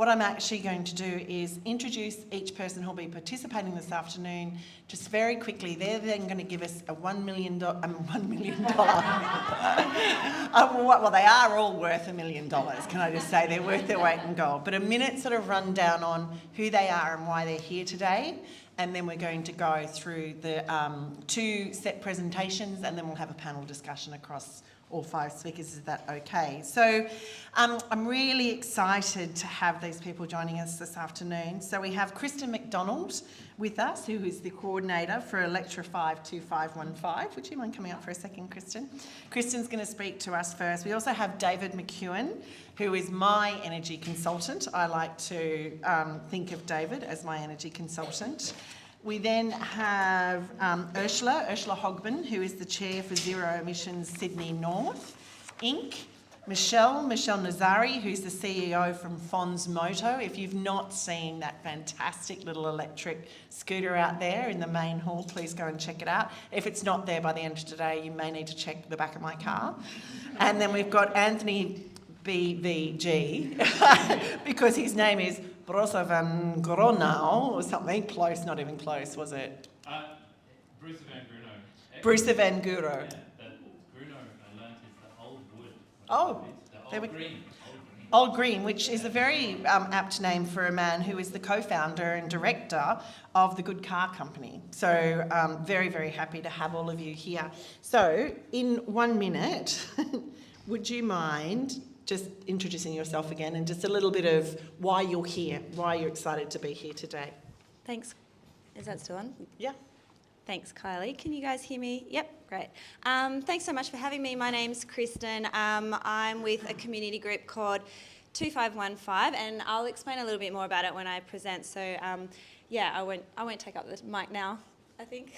what I'm actually going to do is introduce each person who'll be participating this afternoon just very quickly. They're then going to give us a $1 million. $1 million. Well, they are all worth $1 million, can I just say? They're worth their weight in gold. But a minute sort of rundown on who they are and why they're here today. And then we're going to go through the 2 set presentations, and then we'll have a panel discussion across all 5 speakers. Is that okay? So I'm really excited to have these people joining us this afternoon. So we have Kristen McDonald with us, who is the coordinator for Electrify 2515. Would you mind coming up for a second, Kristen? Kristen's going to speak to us first. We also have David McEwen, who is my energy consultant. I like to think of David as my energy consultant. We then have Ursula Hogben, who is the chair for Zero Emissions Sydney North, Inc. Michelle Nazari, who's the CEO from Fons Moto. If you've not seen that fantastic little electric scooter out there in the main hall, please go and check it out. If it's not there by the end of today, you may need to check the back of my car. And then we've got Anthony BVG, because his name is Brosa van Gronau or something. Close, not even close, was it? Bruce van Gruno. Bruce van Guro. Yeah, that Gruno I learnt is the old wood. Oh, the old green. Old Green, which is a very apt name for a man who is the co-founder and director of the Good Car Company. So very, very happy to have all of you here. So in 1 minute, would you mind just introducing yourself again and just a little bit of why you're here, why you're excited to be here today? Thanks. Is that still on? Yeah. Thanks, Kylie. Can you guys hear me? Yep, great. Thanks so much for having me. My name's Kristen. I'm with a community group called 2515, and I'll explain a little bit more about it when I present. So, yeah, I won't take up the mic now, I think.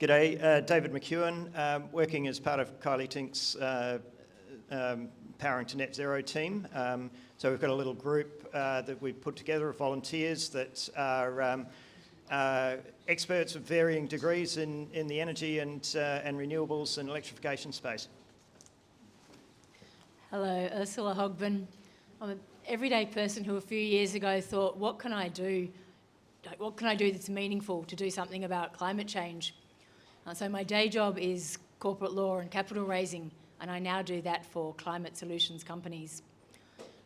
G'day, David McEwen, working as part of Kylea Tink's Powering to Net Zero team. So we've got a little group that we've put together of volunteers that are experts of varying degrees in the energy and renewables and electrification space. Hello, Ursula Hogben. I'm an everyday person who a few years ago thought, what can I do? What can I do that's meaningful to do something about climate change? So my day job is corporate law and capital raising, and I now do that for climate solutions companies.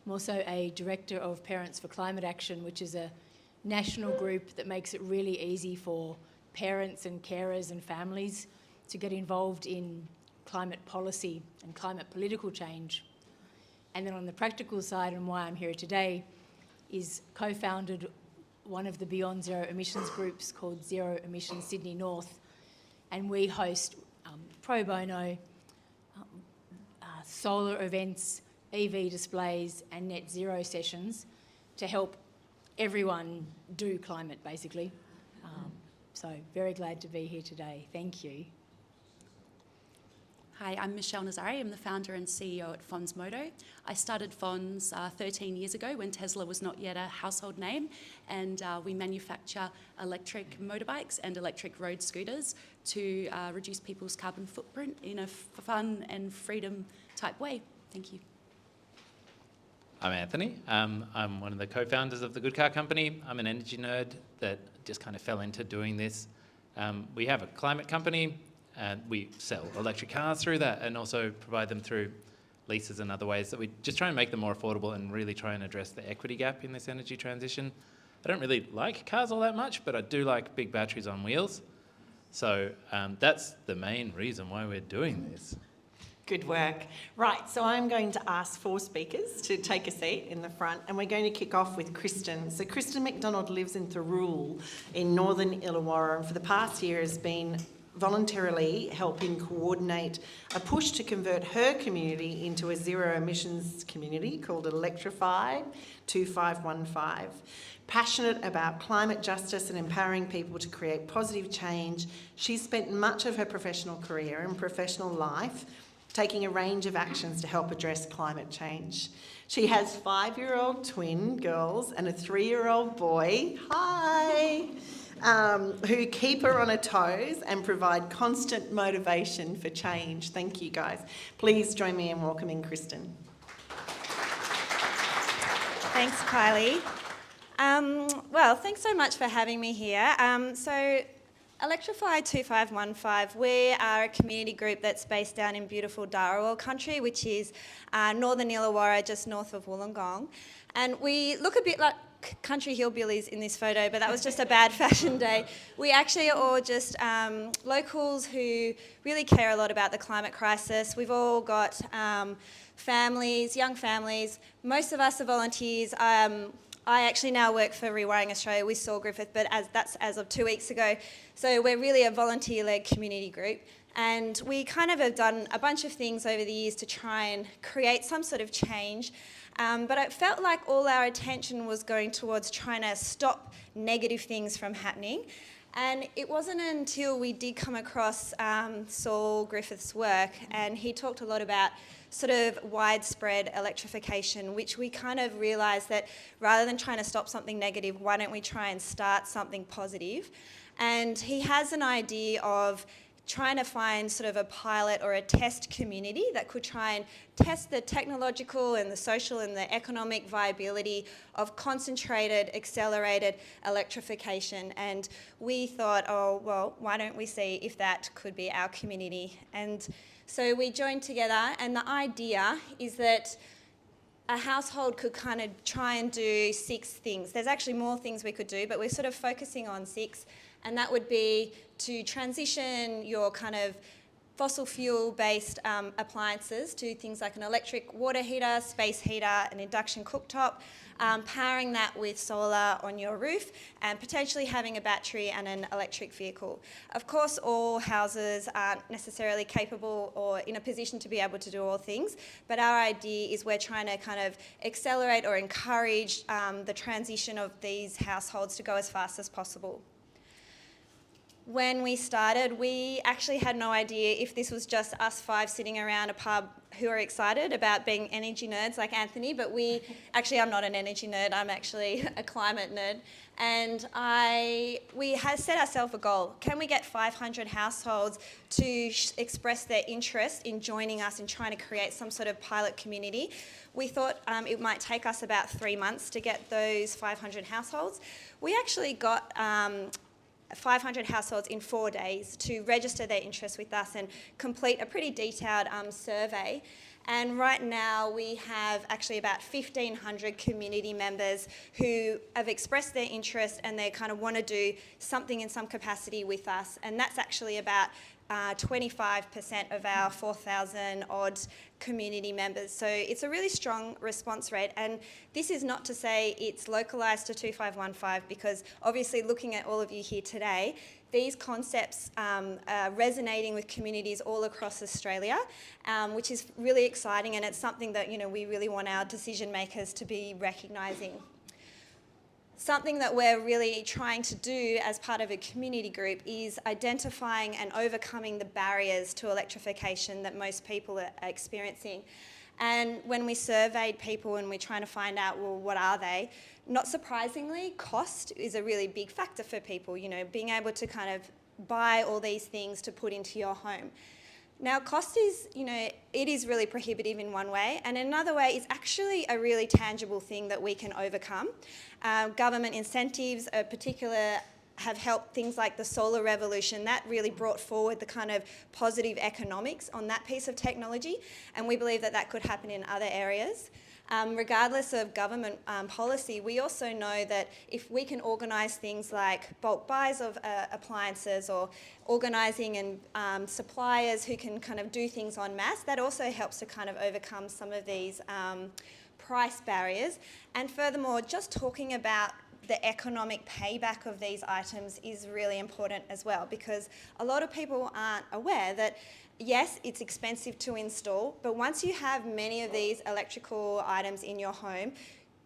I'm also a director of Parents for Climate Action, which is a national group that makes it really easy for parents and carers and families to get involved in climate policy and climate political change. And then on the practical side, and why I'm here today, is co-founded one of the Beyond Zero Emissions groups called Zero Emissions Sydney North, and we host pro bono solar events, EV displays and net zero sessions to help everyone do climate, basically. So very glad to be here today. Thank you. Hi, I'm Michelle Nazari. I'm the founder and CEO at Fons Moto. I started Fons 13 years ago when Tesla was not yet a household name, and we manufacture electric motorbikes and electric road scooters to reduce people's carbon footprint in a fun and freedom type way. Thank you. I'm Anthony. I'm one of the co-founders of the Good Car Company. I'm an energy nerd that just kind of fell into doing this. We have a climate company, and we sell electric cars through that and also provide them through leases and other ways that we just try and make them more affordable and really try and address the equity gap in this energy transition. I don't really like cars all that much, but I do like big batteries on wheels. So that's the main reason why we're doing this. Good work. Right, so I'm going to ask 4 speakers to take a seat in the front, and we're going to kick off with Kristen. So Kristen McDonald lives in Thirroul in northern Illawarra, and for the past year has been voluntarily helping coordinate a push to convert her community into a zero emissions community called Electrify 2515. Passionate about climate justice and empowering people to create positive change, she's spent much of her professional career and professional life taking a range of actions to help address climate change. She has 5-year-old twin girls and a 3-year-old boy, hi, who keep her on her toes and provide constant motivation for change. Thank you, guys. Please join me in welcoming Kristen. Thanks, Kylie. Well, thanks so much for having me here. So, Electrify 2515, we are a community group that's based down in beautiful Dharawal country, which is northern Illawarra, just north of Wollongong. And we look a bit like country hillbillies in this photo, but that was just a bad fashion day. We actually are all just locals who really care a lot about the climate crisis. We've all got families, young families. Most of us are volunteers. I actually now work for Rewiring Australia with Saul Griffith, but that's as of 2 weeks ago. So we're really a volunteer-led community group. And we kind of have done a bunch of things over the years to try and create some sort of change. But it felt like all our attention was going towards trying to stop negative things from happening. And it wasn't until we did come across Saul Griffith's work, and he talked a lot about sort of widespread electrification, which we kind of realised that rather than trying to stop something negative, why don't we try and start something positive? And he has an idea of trying to find sort of a pilot or a test community that could try and test the technological and the social and the economic viability of concentrated, accelerated electrification. And we thought, oh, well, why don't we see if that could be our community? And so we joined together, and the idea is that a household could kind of try and do 6 things. There's actually more things we could do, but we're sort of focusing on 6. And that would be to transition your kind of fossil fuel-based appliances to things like an electric water heater, space heater, an induction cooktop, powering that with solar on your roof, and potentially having a battery and an electric vehicle. Of course, all houses aren't necessarily capable or in a position to be able to do all things, but our idea is we're trying to kind of accelerate or encourage the transition of these households to go as fast as possible. When we started, we actually had no idea if this was just us 5 sitting around a pub who are excited about being energy nerds like Anthony, but I'm not an energy nerd, I'm actually a climate nerd. And we had set ourselves a goal. Can we get 500 households to express their interest in joining us in trying to create some sort of pilot community? We thought it might take us about 3 months to get those 500 households. We actually got 500 households in 4 days to register their interest with us and complete a pretty detailed survey. And right now we have actually about 1,500 community members who have expressed their interest and they kind of want to do something in some capacity with us. And that's actually about 25% of our 4,000 odd community members. So it's a really strong response rate. And this is not to say it's localised to 2515, because obviously looking at all of you here today, these concepts are resonating with communities all across Australia, which is really exciting, and it's something that we really want our decision makers to be recognising. Something that we're really trying to do as part of a community group is identifying and overcoming the barriers to electrification that most people are experiencing. And when we surveyed people and we're trying to find out, well, what are they? Not surprisingly, cost is a really big factor for people, being able to kind of buy all these things to put into your home. Now, cost is, it is really prohibitive in one way, and in another way, it's actually a really tangible thing that we can overcome. Government incentives, in particular, have helped things like the solar revolution. That really brought forward the kind of positive economics on that piece of technology, and we believe that that could happen in other areas. Regardless of government policy, we also know that if we can organise things like bulk buys of appliances or organising and suppliers who can kind of do things en masse, that also helps to kind of overcome some of these price barriers. And furthermore, just talking about the economic payback of these items is really important as well, because a lot of people aren't aware that yes, it's expensive to install, but once you have many of these electrical items in your home,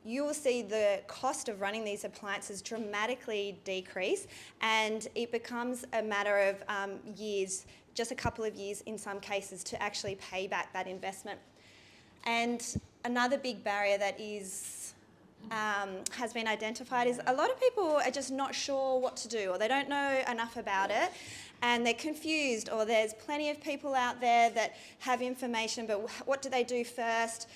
you will see the cost of running these appliances dramatically decrease, and it becomes a matter of years, just a couple of years in some cases, to actually pay back that investment. And another big barrier that is has been identified is a lot of people are just not sure what to do, or they don't know enough about it, and they're confused, or there's plenty of people out there that have information, but what do they do first?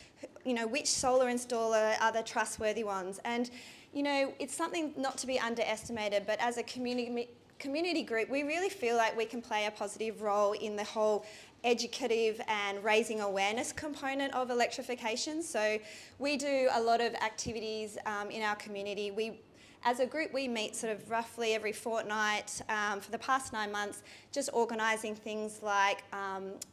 You know, which solar installer are the trustworthy ones? And, you know, it's something not to be underestimated, but as a community group, we really feel like we can play a positive role in the whole educative and raising awareness component of electrification. So we do a lot of activities in our community. As a group, we meet sort of roughly every fortnight for the past 9 months, just organising things like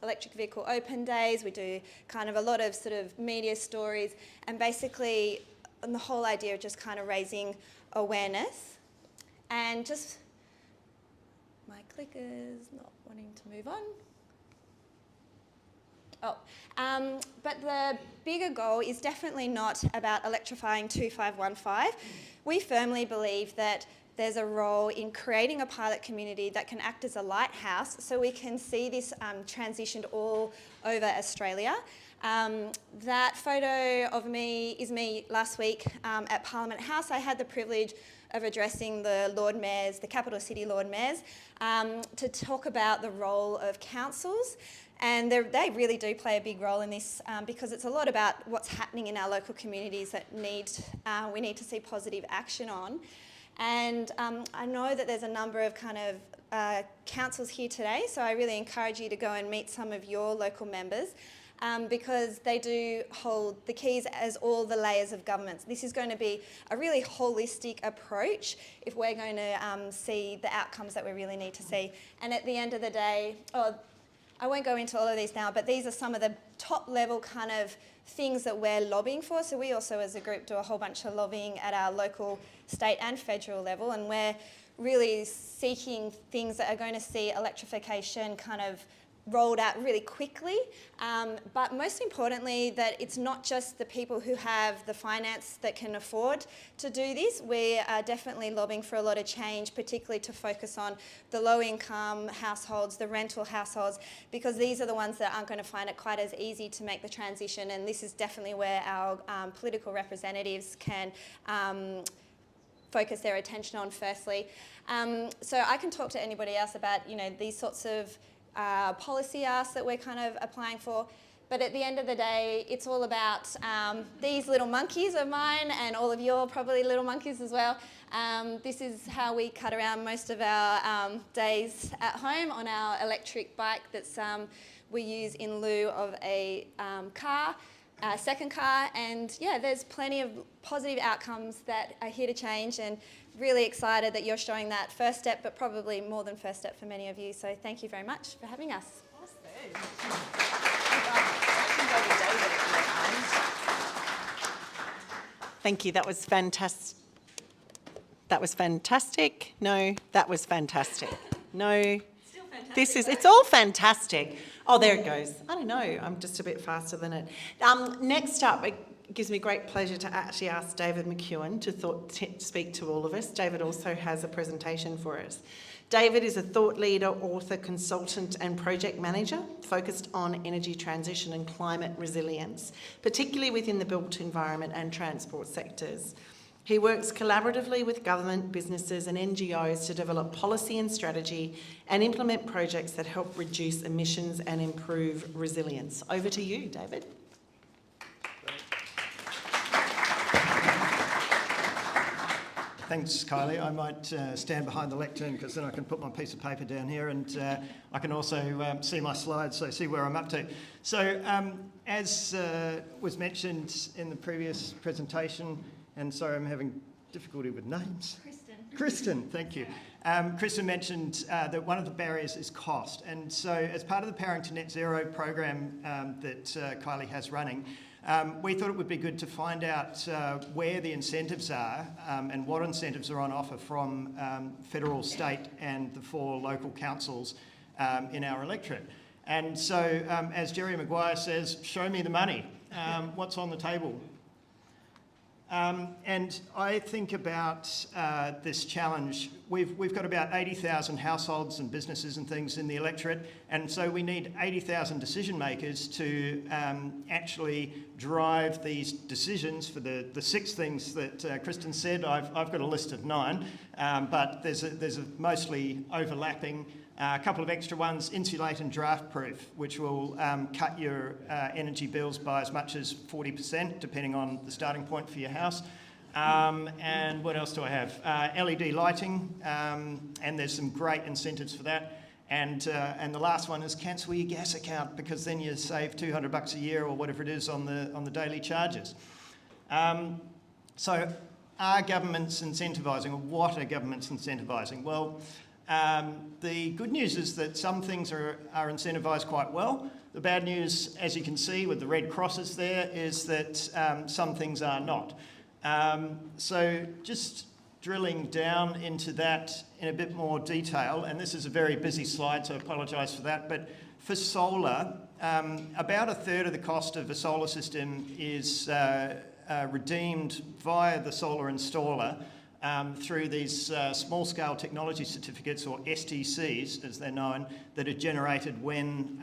electric vehicle open days. We do kind of a lot of sort of media stories, and basically the whole idea of just kind of raising awareness. And just, my clicker's not wanting to move on. But the bigger goal is definitely not about electrifying 2515. We firmly believe that there's a role in creating a pilot community that can act as a lighthouse so we can see this transitioned all over Australia. That photo of me is me last week at Parliament House. I had the privilege of addressing the Lord Mayors, the capital city Lord Mayors, to talk about the role of councils. And they really do play a big role in this because it's a lot about what's happening in our local communities that we need to see positive action on. And I know that there's a number of kind of councils here today, so I really encourage you to go and meet some of your local members because they do hold the keys as all the layers of governments. This is going to be a really holistic approach if we're going to see the outcomes that we really need to see. And at the end of the day, I won't go into all of these now, but these are some of the top level kind of things that we're lobbying for. So we also as a group do a whole bunch of lobbying at our local, state and federal level, and we're really seeking things that are going to see electrification kind of rolled out really quickly, but most importantly that it's not just the people who have the finance that can afford to do this. We are definitely lobbying for a lot of change, particularly to focus on the low income households, the rental households, because these are the ones that aren't going to find it quite as easy to make the transition, and this is definitely where our political representatives can focus their attention on firstly. So I can talk to anybody else about, you know, these sorts of policy asks that we're kind of applying for. But at the end of the day, it's all about these little monkeys of mine and all of your probably little monkeys as well. This is how we cut around most of our days at home on our electric bike that's we use in lieu of a second car. And yeah, there's plenty of positive outcomes that are here to change, and really excited that you're showing that first step, but probably more than first step for many of you. So thank you very much for having us. Thank you. That was fantastic. That was fantastic. No, that was fantastic. No. Still fantastic. It's all fantastic. Oh, there it goes. I don't know. I'm just a bit faster than it. Next up, it gives me great pleasure to actually ask David McEwen to speak to all of us. David also has a presentation for us. David is a thought leader, author, consultant and project manager focused on energy transition and climate resilience, particularly within the built environment and transport sectors. He works collaboratively with government, businesses and NGOs to develop policy and strategy and implement projects that help reduce emissions and improve resilience. Over to you, David. Thanks, Kylie. I might stand behind the lectern because then I can put my piece of paper down here, and I can also see my slides, so see where I'm up to. So as was mentioned in the previous presentation, and sorry I'm having difficulty with names. Kristen, thank you. Kristen mentioned that one of the barriers is cost, and so as part of the Powering to Net Zero program that Kylie has running, we thought it would be good to find out where the incentives are and what incentives are on offer from federal, state and the 4 local councils in our electorate. And so, as Jerry Maguire says, show me the money. What's on the table? And I think about this challenge. We've got about 80,000 households and businesses and things in the electorate, and so we need 80,000 decision makers to actually drive these decisions for the 6 things that Kristen said. I've got a list of 9, but there's a mostly overlapping. A couple of extra ones: insulate and draft proof, which will cut your energy bills by as much as 40%, depending on the starting point for your house. And what else do I have? LED lighting, and there's some great incentives for that. And the last one is cancel your gas account, because then you save $200 a year or whatever it is on the daily charges. So are governments incentivising, or what are governments incentivising? Well, the good news is that some things are incentivised quite well. The bad news, as you can see with the red crosses there, is that some things are not. So just drilling down into that in a bit more detail, and this is a very busy slide, so I apologise for that, but for solar, about a third of the cost of a solar system is redeemed via the solar installer through these small-scale technology certificates, or STCs as they're known, that are generated when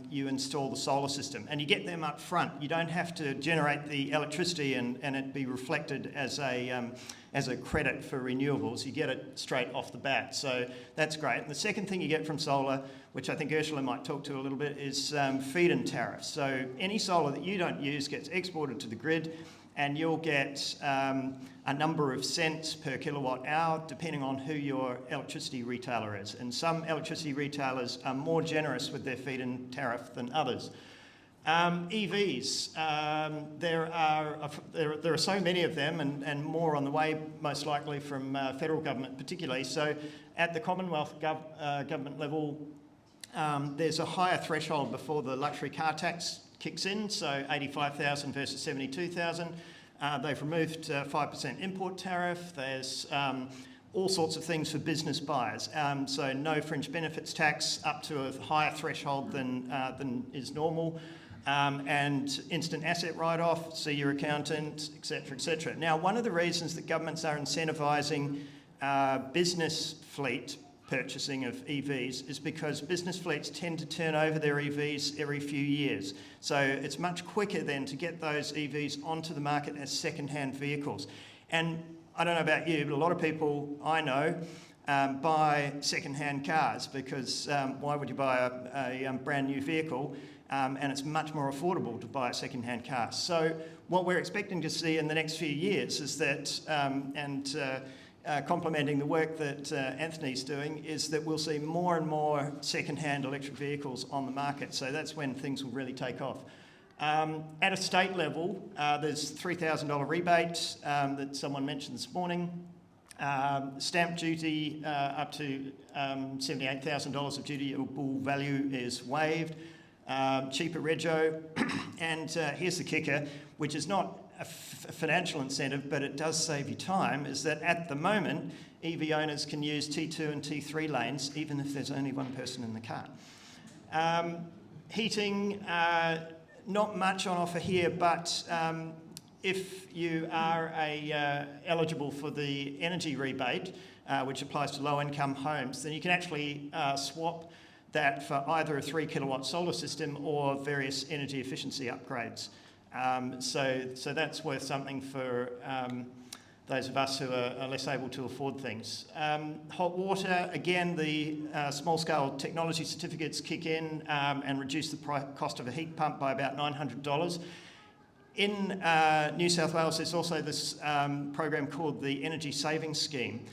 you install the solar system. And you get them up front. You don't have to generate the electricity and it be reflected as a credit for renewables. You get it straight off the bat. So that's great. And the second thing you get from solar, which I think Ursula might talk to a little bit, is feed-in tariffs. So any solar that you don't use gets exported to the grid, and you'll get a number of cents per kilowatt hour depending on who your electricity retailer is. And some electricity retailers are more generous with their feed-in tariff than others. EVs, there are so many of them, and more on the way, most likely from federal government particularly. So at the Commonwealth government level, there's a higher threshold before the luxury car tax kicks in, so 85,000 versus 72,000. They've removed 5% import tariff. There's all sorts of things for business buyers. So no fringe benefits tax up to a higher threshold than is normal. And instant asset write-off, see your accountant, etc., etc. Now, one of the reasons that governments are incentivising business fleet purchasing of EVs is because business fleets tend to turn over their EVs every few years. So it's much quicker then to get those EVs onto the market as second-hand vehicles. And I don't know about you, but a lot of people I know buy second-hand cars, because why would you buy a brand new vehicle? And it's much more affordable to buy a second-hand car. So what we're expecting to see in the next few years is that, complementing the work that Anthony's doing, is that we'll see more and more second-hand electric vehicles on the market. So that's when things will really take off. At a state level, there's $3,000 rebate that someone mentioned this morning. Stamp duty up to $78,000 of dutiable value is waived. Cheaper rego. And here's the kicker, which is not a financial incentive, but it does save you time, is that at the moment, EV owners can use T2 and T3 lanes, even if there's only one person in the car. Heating, not much on offer here, but if you are eligible for the energy rebate, which applies to low-income homes, then you can actually swap that for either a 3 kilowatt solar system or various energy efficiency upgrades. So that's worth something for those of us who are less able to afford things. Hot water, again, the small-scale technology certificates kick in and reduce the cost of a heat pump by about $900. In New South Wales, there's also this program called the Energy Savings Scheme,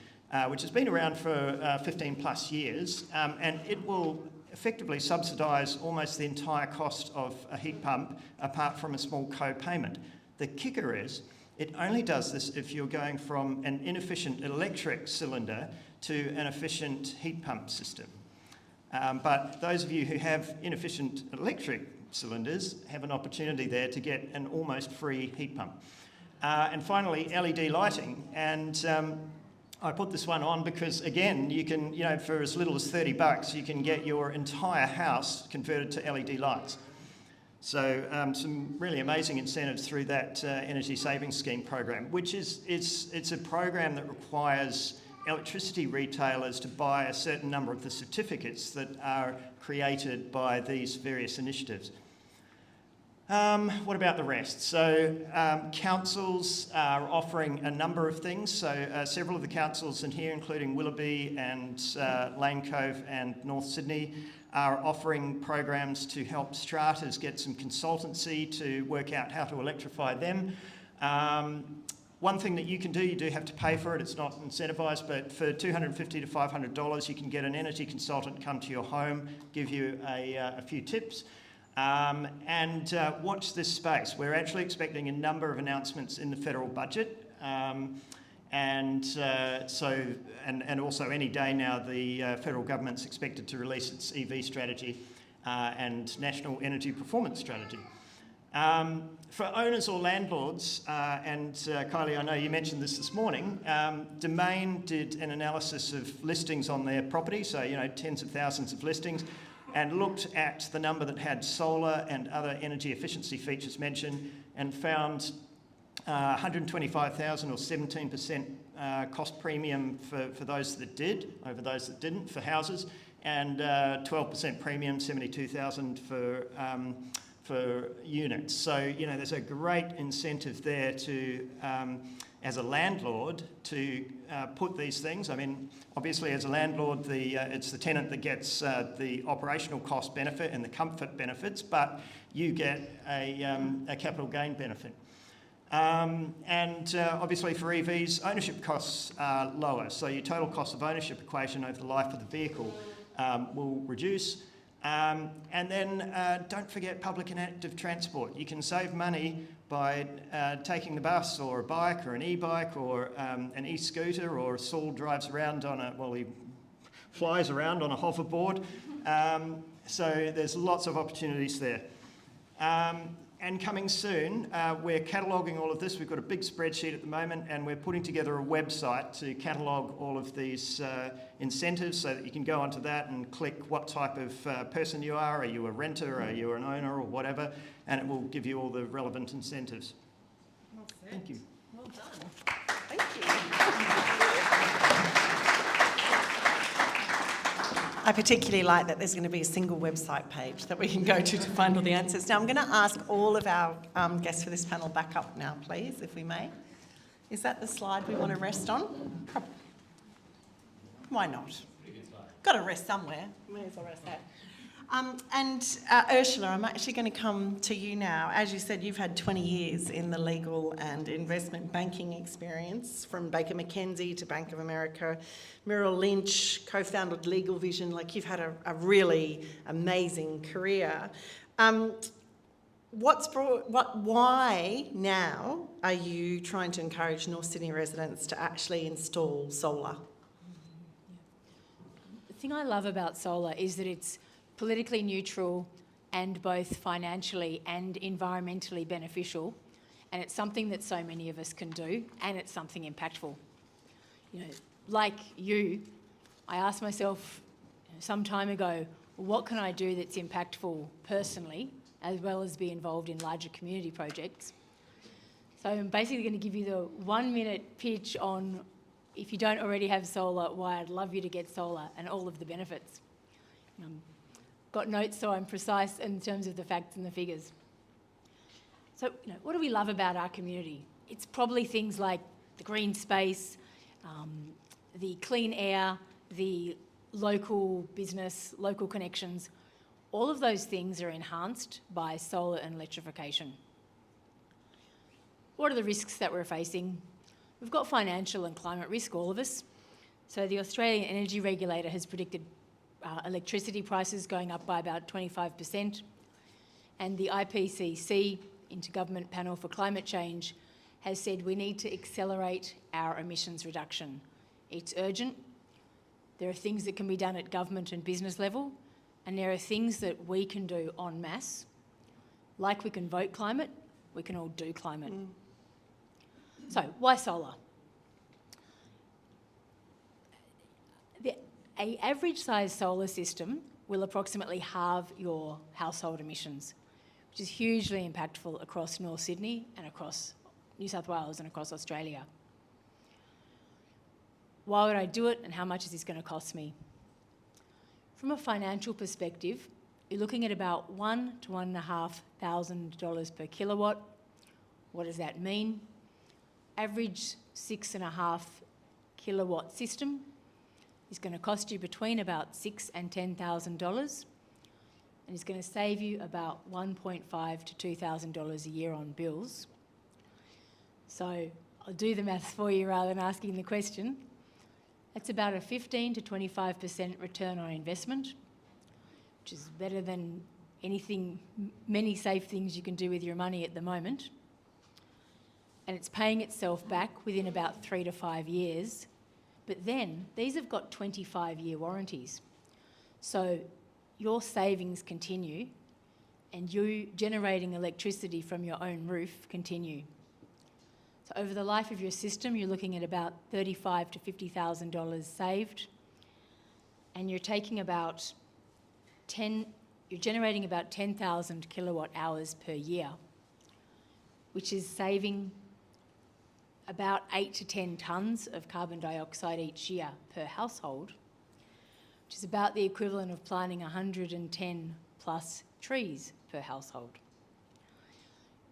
which has been around for 15 plus years, and it will effectively subsidise almost the entire cost of a heat pump, apart from a small co-payment. The kicker is, it only does this if you're going from an inefficient electric cylinder to an efficient heat pump system. But those of you who have inefficient electric cylinders have an opportunity there to get an almost free heat pump. And finally, LED lighting. And I put this one on because, again, you can, for as little as $30, you can get your entire house converted to LED lights. So some really amazing incentives through that energy savings scheme program, which it's a program that requires electricity retailers to buy a certain number of the certificates that are created by these various initiatives. What about the rest? So councils are offering a number of things. So several of the councils in here, including Willoughby and Lane Cove and North Sydney, are offering programs to help stratas get some consultancy to work out how to electrify them. One thing that you can do, you do have to pay for it, it's not incentivised, but for $250 to $500 you can get an energy consultant come to your home, give you a few tips. And watch this space. We're actually expecting a number of announcements in the federal budget. And also any day now the federal government's expected to release its EV strategy and national energy performance strategy. For owners or landlords, and Kylie, I know you mentioned this morning, Domain did an analysis of listings on their property, so tens of thousands of listings, and looked at the number that had solar and other energy efficiency features mentioned and found 125,000 or 17% cost premium for those that did over those that didn't for houses, and 12% premium, 72,000 for units. So there's a great incentive there to as a landlord to put these things. I mean, obviously as a landlord, it's the tenant that gets the operational cost benefit and the comfort benefits, but you get a capital gain benefit. And obviously for EVs, ownership costs are lower, so your total cost of ownership equation over the life of the vehicle will reduce. And then don't forget public and active transport. You can save money by taking the bus or a bike or an e-bike or an e-scooter, or Saul drives around he flies around on a hoverboard. So there's lots of opportunities there. And coming soon, we're cataloguing all of this. We've got a big spreadsheet at the moment, and we're putting together a website to catalogue all of these incentives so that you can go onto that and click what type of person you are. Are you a renter? Are you an owner, or whatever? And it will give you all the relevant incentives. Thank you. Well done. Thank you. I particularly like that there's going to be a single website page that we can go to find all the answers. Now, I'm going to ask all of our guests for this panel back up now, please, if we may. Is that the slide we want to rest on? Why not? Got to rest somewhere. May as well rest there. Ursula, I'm actually going to come to you now. As you said, you've had 20 years in the legal and investment banking experience, from Baker McKenzie to Bank of America, Merrill Lynch, co-founded Legal Vision. Like, you've had a really amazing career. Why now are you trying to encourage North Sydney residents to actually install solar? The thing I love about solar is that it's politically neutral and both financially and environmentally beneficial, and it's something that so many of us can do, and it's something impactful. Like you, I asked myself some time ago, what can I do that's impactful personally, as well as be involved in larger community projects? So I'm basically going to give you the 1-minute pitch on, if you don't already have solar, why I'd love you to get solar and all of the benefits. Got notes so I'm precise in terms of the facts and the figures. So, what do we love about our community? It's probably things like the green space, the clean air, the local business, local connections. All of those things are enhanced by solar and electrification. What are the risks that we're facing? We've got financial and climate risk, all of us. So the Australian Energy Regulator has predicted electricity prices going up by about 25%, and the IPCC, Intergovernment Panel for Climate Change, has said we need to accelerate our emissions reduction. It's urgent. There are things that can be done at government and business level, and there are things that we can do en masse. Like we can vote climate, we can all do climate. So, why solar? An average size solar system will approximately halve your household emissions, which is hugely impactful across North Sydney and across New South Wales and across Australia. Why would I do it, and how much is this going to cost me? From a financial perspective, you're looking at about $1,000 to $1,500 per kilowatt. What does that mean? Average 6.5 kilowatt system is going to cost you between about $6,000 and $10,000, and it's going to save you about $1,500 to $2,000 a year on bills. So I'll do the maths for you rather than asking the question. That's about a 15 to 25% return on investment, which is better than many safe things you can do with your money at the moment. And it's paying itself back within about 3 to 5 years. But then these have got 25-year warranties. So your savings continue and you generating electricity from your own roof continue. So over the life of your system, you're looking at about $35,000 to $50,000 saved, and you're taking you're generating about 10,000 kilowatt hours per year, which is saving about 8 to 10 tonnes of carbon dioxide each year per household, which is about the equivalent of planting 110 plus trees per household.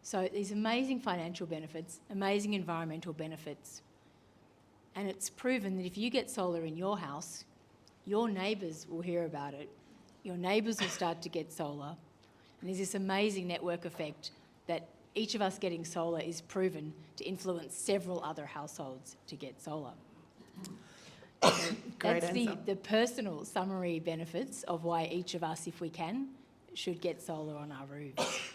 So these amazing financial benefits, amazing environmental benefits, and it's proven that if you get solar in your house, your neighbours will hear about it, your neighbours will start to get solar, and there's this amazing network effect that each of us getting solar is proven to influence several other households to get solar. Great That's answer. the personal summary benefits of why each of us, if we can, should get solar on our roofs.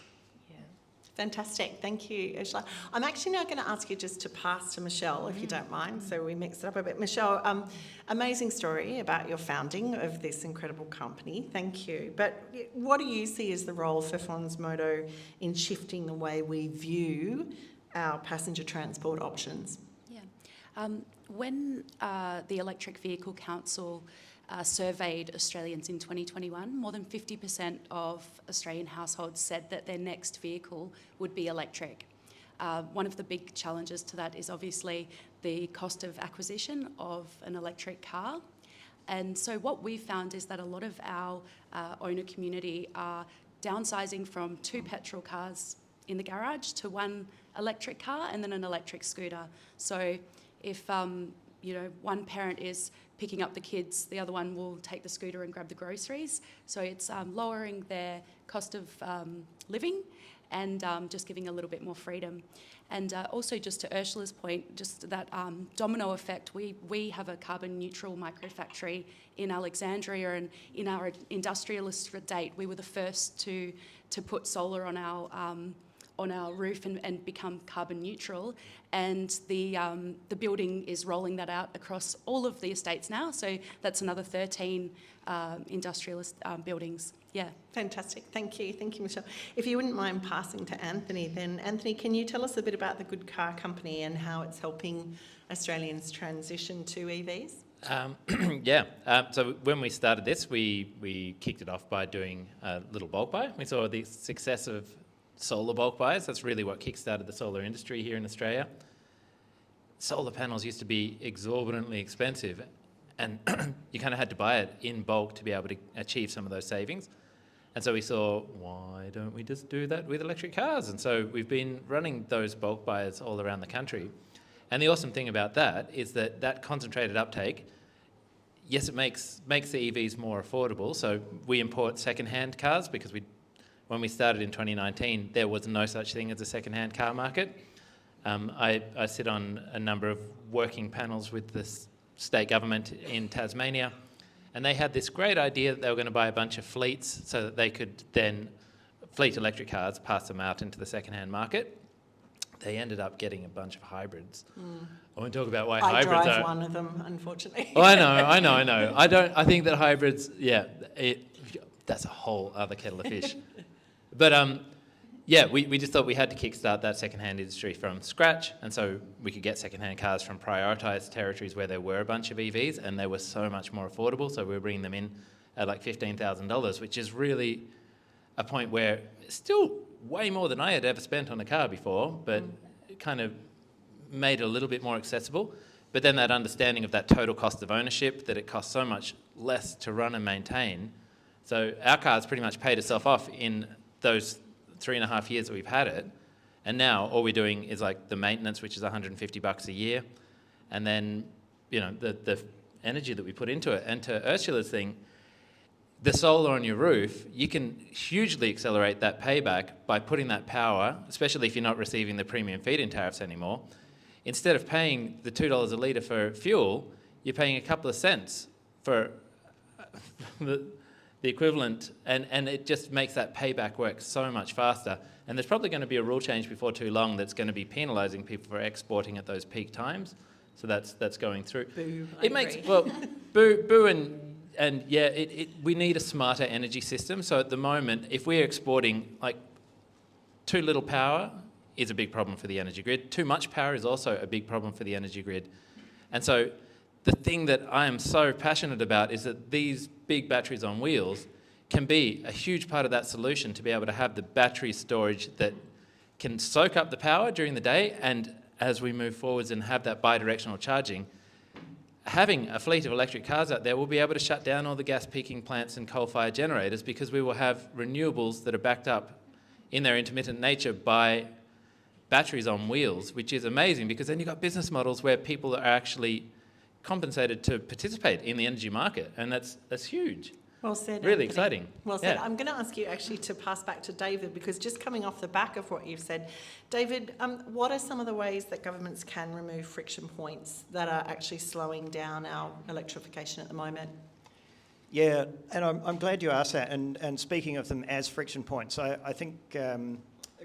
Fantastic. Thank you, Ursula. I'm actually now going to ask you just to pass to Michelle, if you don't mind, so we mix it up a bit. Michelle, amazing story about your founding of this incredible company. Thank you. But what do you see as the role for Fons Moto in shifting the way we view our passenger transport options? Yeah. When the Electric Vehicle Council surveyed Australians in 2021, more than 50% of Australian households said that their next vehicle would be electric. One of the big challenges to that is obviously the cost of acquisition of an electric car. And so what we've found is that a lot of our owner community are downsizing from 2 petrol cars in the garage to 1 electric car and then an electric scooter. So if one parent is picking up the kids, the other one will take the scooter and grab the groceries. So it's lowering their cost of living and just giving a little bit more freedom. And also just to Ursula's point, just that domino effect, we have a carbon neutral microfactory in Alexandria, and in our industrialist date, we were the first to put solar on our roof and become carbon neutral, and the building is rolling that out across all of the estates now. So that's another 13 industrialist buildings. Yeah. Fantastic. Thank you, Michelle. If you wouldn't mind passing to Anthony, then Anthony, can you tell us a bit about the Good Car Company and how it's helping Australians transition to EVs? So when we started this, we kicked it off by doing a little bulk buy. We saw the success of solar bulk buys. That's really what kickstarted the solar industry here in Australia. Solar panels used to be exorbitantly expensive, and you kind of had to buy it in bulk to be able to achieve some of those savings. And so we saw, why don't we just do that with electric cars? And so we've been running those bulk buys all around the country. And the awesome thing about that is that concentrated uptake, yes, it makes the EVs more affordable. So we import second-hand cars because when we started in 2019, there was no such thing as a second-hand car market. I sit on a number of working panels with the state government in Tasmania, and they had this great idea that they were going to buy a bunch of fleets so that they could then fleet electric cars, pass them out into the second-hand market. They ended up getting a bunch of hybrids. I won't talk about why hybrids are... I drive one of them, unfortunately. Oh, I know. I think that hybrids, that's a whole other kettle of fish. But we just thought we had to kickstart that second-hand industry from scratch, and so we could get second-hand cars from prioritised territories where there were a bunch of EVs, and they were so much more affordable, so we were bringing them in at like $15,000, which is really a point where still way more than I had ever spent on a car before, but it kind of made it a little bit more accessible. But then that understanding of that total cost of ownership, that it costs so much less to run and maintain. So our car's pretty much paid itself off in those 3.5 years that we've had it. And now all we're doing is like the maintenance, which is $150 a year. And then, you know, the energy that we put into it. And to Ursula's thing, the solar on your roof, you can hugely accelerate that payback by putting that power, especially if you're not receiving the premium feed-in tariffs anymore. Instead of paying the $2 a litre for fuel, you're paying a couple of cents for the equivalent, and it just makes that payback work so much faster. And there's probably going to be a rule change before too long that's going to be penalising people for exporting at those peak times. So that's going through. Boo, It makes, well, boo and yeah, we need a smarter energy system. So at the moment, if we're exporting, like, too little power is a big problem for the energy grid. Too much power is also a big problem for the energy grid. And so the thing that I am so passionate about is that these big batteries on wheels can be a huge part of that solution, to be able to have the battery storage that can soak up the power during the day, and as we move forwards and have that bi-directional charging, having a fleet of electric cars out there, we'll be able to shut down all the gas peaking plants and coal-fired generators, because we will have renewables that are backed up in their intermittent nature by batteries on wheels, which is amazing, because then you've got business models where people are actually compensated to participate in the energy market, and that's huge. Well said, Really Anthony. exciting. Well said. Yeah. I'm going to ask you actually to pass back to David, because just coming off the back of what you've said, David, what are some of the ways that governments can remove friction points that are actually slowing down our electrification at the moment? Yeah, and I'm glad you asked that. And speaking of them as friction points, I think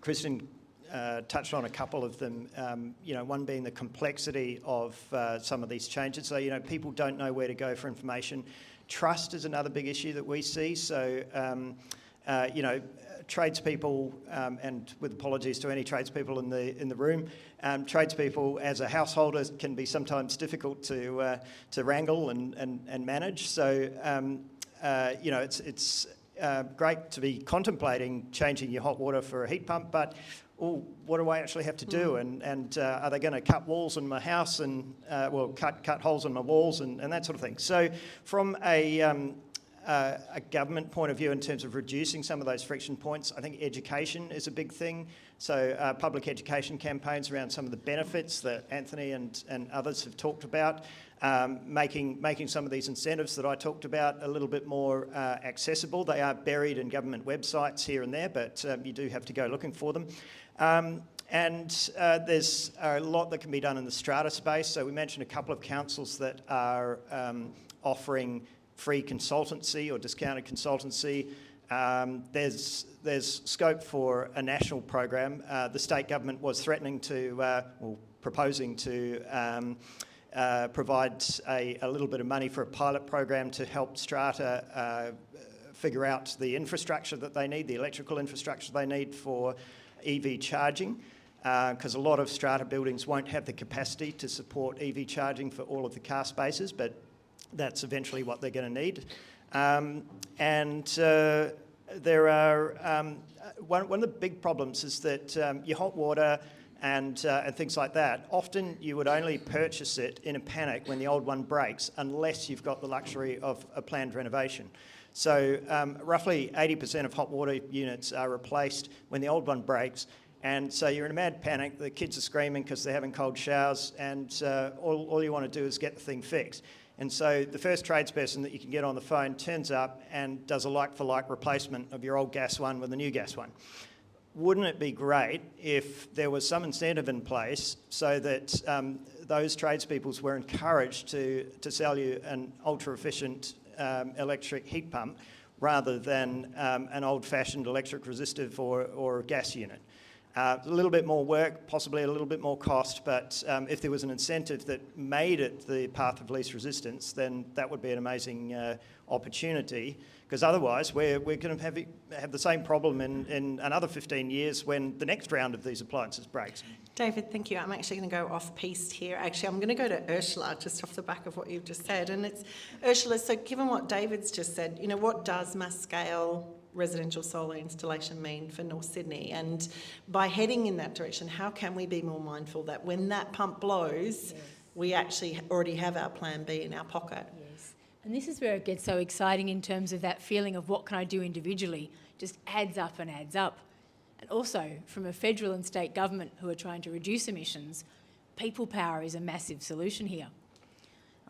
Kristen touched on a couple of them, one being the complexity of some of these changes. So, people don't know where to go for information. Trust is another big issue that we see. So, tradespeople, and with apologies to any tradespeople in the room, tradespeople as a householder can be sometimes difficult to wrangle and manage. So, it's great to be contemplating changing your hot water for a heat pump, but what do I actually have to do? And are they going to cut walls in my house and cut holes in my walls and that sort of thing? So from a government point of view, in terms of reducing some of those friction points, I think education is a big thing. So public education campaigns around some of the benefits that Anthony and others have talked about, making some of these incentives that I talked about a little bit more accessible. They are buried in government websites here and there, but you do have to go looking for them. And there's a lot that can be done in the strata space. So we mentioned a couple of councils that are offering free consultancy or discounted consultancy. There's scope for a national program. The state government was threatening to, proposing to provide a little bit of money for a pilot program to help strata figure out the infrastructure that they need, the electrical infrastructure they need for EV charging, because a lot of strata buildings won't have the capacity to support EV charging for all of the car spaces, but that's eventually what they're going to need. There are, one of the big problems is that your hot water and things like that, often you would only purchase it in a panic when the old one breaks, unless you've got the luxury of a planned renovation. So roughly 80% of hot water units are replaced when the old one breaks, and so you're in a mad panic. The kids are screaming because they're having cold showers, and all you want to do is get the thing fixed. And so the first tradesperson that you can get on the phone turns up and does a like-for-like replacement of your old gas one with a new gas one. Wouldn't it be great if there was some incentive in place so that those tradespeople were encouraged to sell you an ultra-efficient electric heat pump rather than an old-fashioned electric resistive or gas unit? A little bit more work, possibly a little bit more cost, but if there was an incentive that made it the path of least resistance, then that would be an amazing opportunity, because otherwise we're going to have the same problem in another 15 years when the next round of these appliances breaks. David, thank you. I'm actually going to go off-piste here. Actually, I'm going to go to Ursula, just off the back of what you've just said. And it's, Ursula, so given what David's just said, what does mass-scale residential solar installation mean for North Sydney? And by heading in that direction, how can we be more mindful that when that pump blows, we actually already have our plan B in our pocket? Yes. And this is where it gets so exciting in terms of that feeling of what can I do individually, just adds up and adds up. And also from a federal and state government who are trying to reduce emissions, people power is a massive solution here.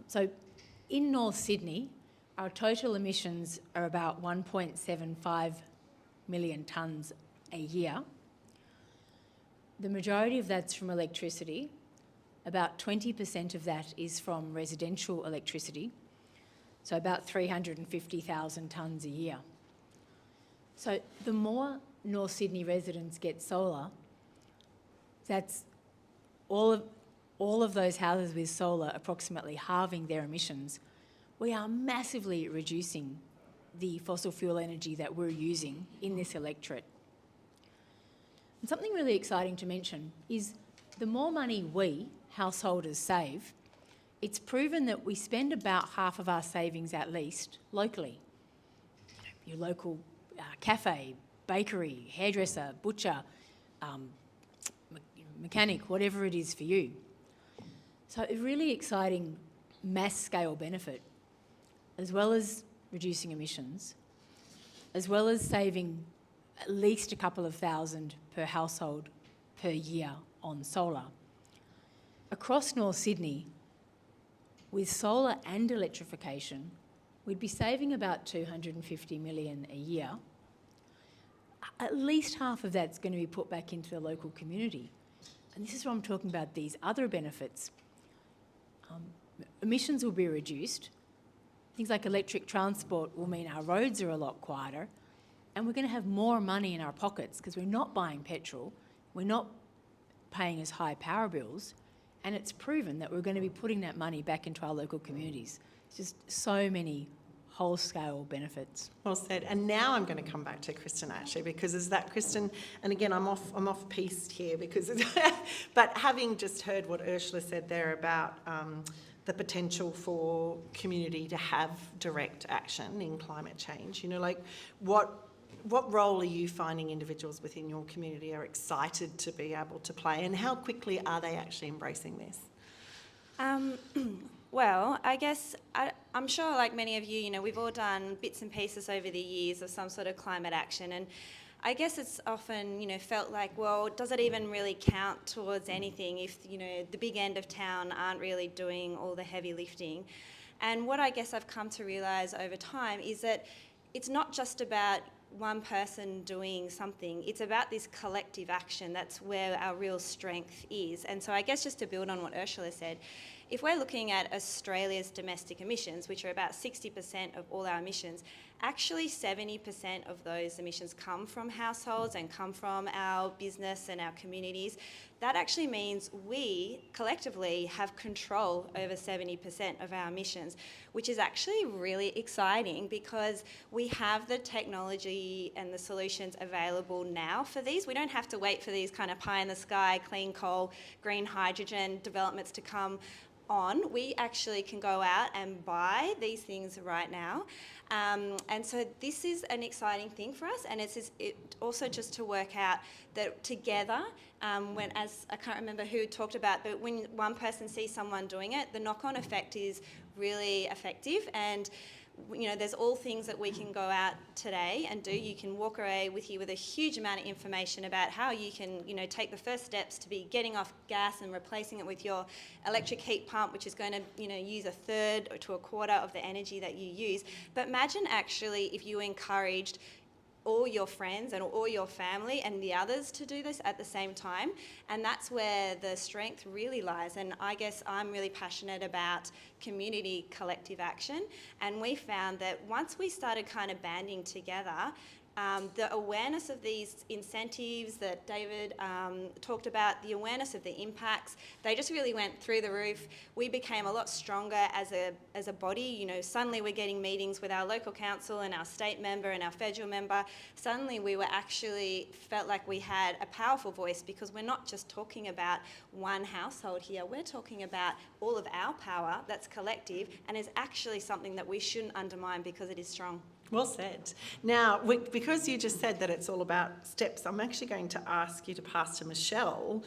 So in North Sydney, our total emissions are about 1.75 million tonnes a year. The majority of that's from electricity. About 20% of that is from residential electricity, so about 350,000 tonnes a year. So the more North Sydney residents get solar, that's all of those houses with solar approximately halving their emissions. We are massively reducing the fossil fuel energy that we're using in this electorate. And something really exciting to mention is the more money we, householders, save, it's proven that we spend about half of our savings at least locally. Your local cafe, bakery, hairdresser, butcher, mechanic, whatever it is for you. So a really exciting mass scale benefit, as well as reducing emissions, as well as saving at least a couple of thousand per household per year on solar. Across North Sydney, with solar and electrification, we'd be saving about 250 million a year. At least half of that's going to be put back into the local community. And this is where I'm talking about these other benefits. Emissions will be reduced. Things like electric transport will mean our roads are a lot quieter, and we're going to have more money in our pockets because we're not buying petrol, we're not paying as high power bills, and it's proven that we're going to be putting that money back into our local communities. It's just so many whole-scale benefits. Well said. And now I'm going to come back to Kristen actually, because is that Kristen? And again, I'm off piste here because, but having just heard what Ursula said there about the potential for community to have direct action in climate change, you know, like what role are you finding individuals within your community are excited to be able to play, and how quickly are they actually embracing this? Well, I guess I'm sure, like many of you, you know, we've all done bits and pieces over the years of some sort of climate action, and I guess it's often, you know, felt like, well, does it even really count towards anything if, you know, the big end of town aren't really doing all the heavy lifting? And what I guess I've come to realise over time is that it's not just about one person doing something, it's about this collective action. That's where our real strength is. And so I guess just to build on what Ursula said, if we're looking at Australia's domestic emissions, which are about 60% of all our emissions, actually 70% of those emissions come from households and come from our business and our communities. That actually means we collectively have control over 70% of our emissions, which is actually really exciting because we have the technology and the solutions available now for these. We don't have to wait for these kind of pie in the sky, clean coal, green hydrogen developments to come on. We actually can go out and buy these things right now. And so this is an exciting thing for us, and it's also just to work out that together, as I can't remember who talked about, but when one person sees someone doing it, the knock-on effect is really effective. And you know, there's all things that we can go out today and do. You can walk away with a huge amount of information about how you can, you know, take the first steps to be getting off gas and replacing it with your electric heat pump, which is going to, you know, use a third to a quarter of the energy that you use. But imagine actually if you encouraged all your friends and all your family and the others to do this at the same time, and that's where the strength really lies. And I guess I'm really passionate about community collective action, and we found that once we started kind of banding together, the awareness of these incentives that David talked about, the awareness of the impacts, they just really went through the roof. We became a lot stronger as a body. You know, suddenly we're getting meetings with our local council and our state member and our federal member. Suddenly we were actually felt like we had a powerful voice, because we're not just talking about one household here. We're talking about all of our power that's collective and is actually something that we shouldn't undermine because it is strong. Well said. Now, because you just said that it's all about steps, I'm actually going to ask you to pass to Michelle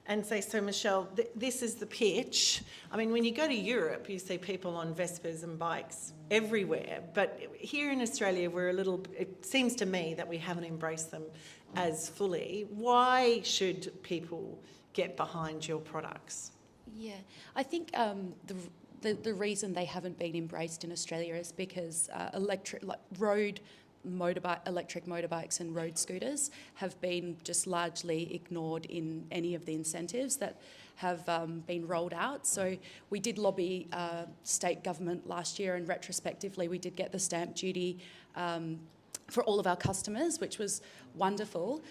and say, so Michelle, this is the pitch. I mean, when you go to Europe, you see people on Vespas and bikes everywhere. But here in Australia, it seems to me that we haven't embraced them as fully. Why should people get behind your products? Yeah, I think the reason they haven't been embraced in Australia is because electric motorbikes and road scooters have been just largely ignored in any of the incentives that have been rolled out. So we did lobby state government last year, and retrospectively we did get the stamp duty for all of our customers, which was wonderful.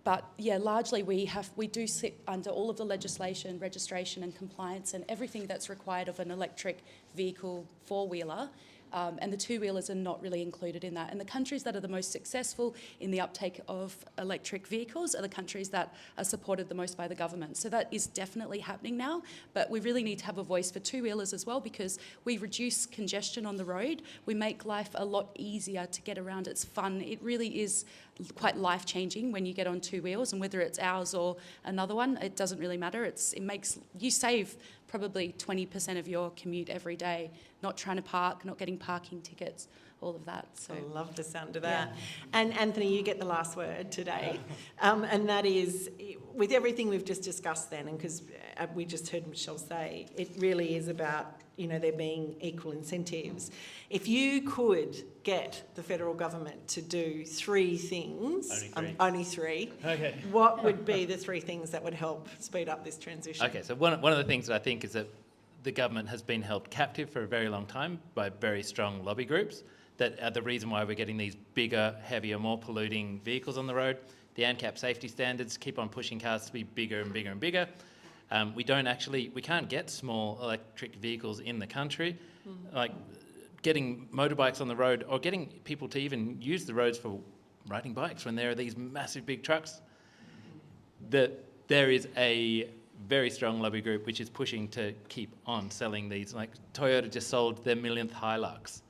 But yeah, largely we do sit under all of the legislation, registration and compliance and everything that's required of an electric vehicle four-wheeler. And the two-wheelers are not really included in that. And the countries that are the most successful in the uptake of electric vehicles are the countries that are supported the most by the government. So that is definitely happening now, but we really need to have a voice for two-wheelers as well, because we reduce congestion on the road. We make life a lot easier to get around. It's fun. It really is quite life-changing when you get on two wheels, and whether it's ours or another one, it doesn't really matter. You save probably 20% of your commute every day, not trying to park, not getting parking tickets, all of that. So I love the sound of that. Yeah. And Anthony, you get the last word today. And that is, with everything we've just discussed then, and because we just heard Michelle say, it really is about, there being equal incentives. If you could get the federal government to do three things, only three, Okay. what would be the three things that would help speed up this transition? Okay, so one of the things that I think is that the government has been held captive for a very long time by very strong lobby groups that are the reason why we're getting these bigger, heavier, more polluting vehicles on the road. The ANCAP safety standards keep on pushing cars to be bigger and bigger and bigger. We can't get small electric vehicles in the country. Like getting motorbikes on the road, or getting people to even use the roads for riding bikes when there are these massive big trucks. There is a very strong lobby group which is pushing to keep on selling these. Like Toyota just sold their millionth Hilux.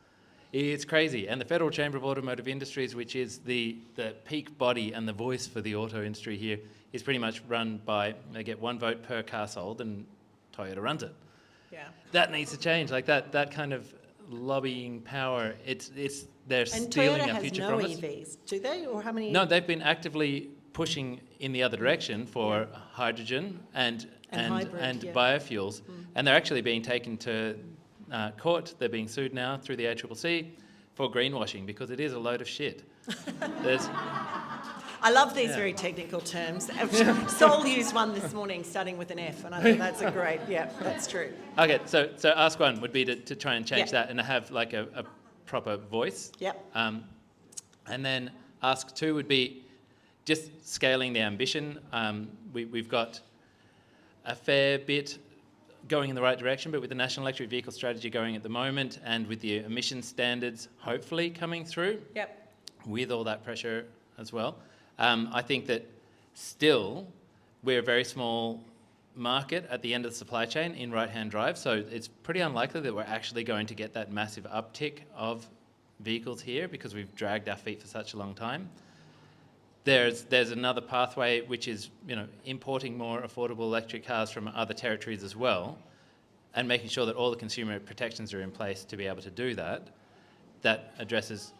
It's crazy. And the Federal Chamber of Automotive Industries, which is the peak body and the voice for the auto industry here, is pretty much run by, they get one vote per car sold, and Toyota runs it. Yeah. That needs to change. Like that kind of lobbying power, they're And stealing Toyota our future has from no us. EVs, do they? Or how many? No, they've been actively pushing in the other direction for hydrogen and hybrid, yeah. biofuels, and they're actually being taken to court. They're being sued now through the ACCC for greenwashing, because it is a load of shit. I love these very technical terms. Sol used one this morning starting with an F, and I think that's that's true. Okay, so ask one would be to try and change Yeah. that and have like a proper voice. Yep. And then ask two would be just scaling the ambition. We've got a fair bit going in the right direction, but with the National Electric Vehicle Strategy going at the moment, and with the emission standards hopefully coming through, Yep. with all that pressure as well, I think that still we're a very small market at the end of the supply chain in right-hand drive, so it's pretty unlikely that we're actually going to get that massive uptick of vehicles here, because we've dragged our feet for such a long time. There's another pathway, which is importing more affordable electric cars from other territories as well, and making sure that all the consumer protections are in place to be able to do that. That addresses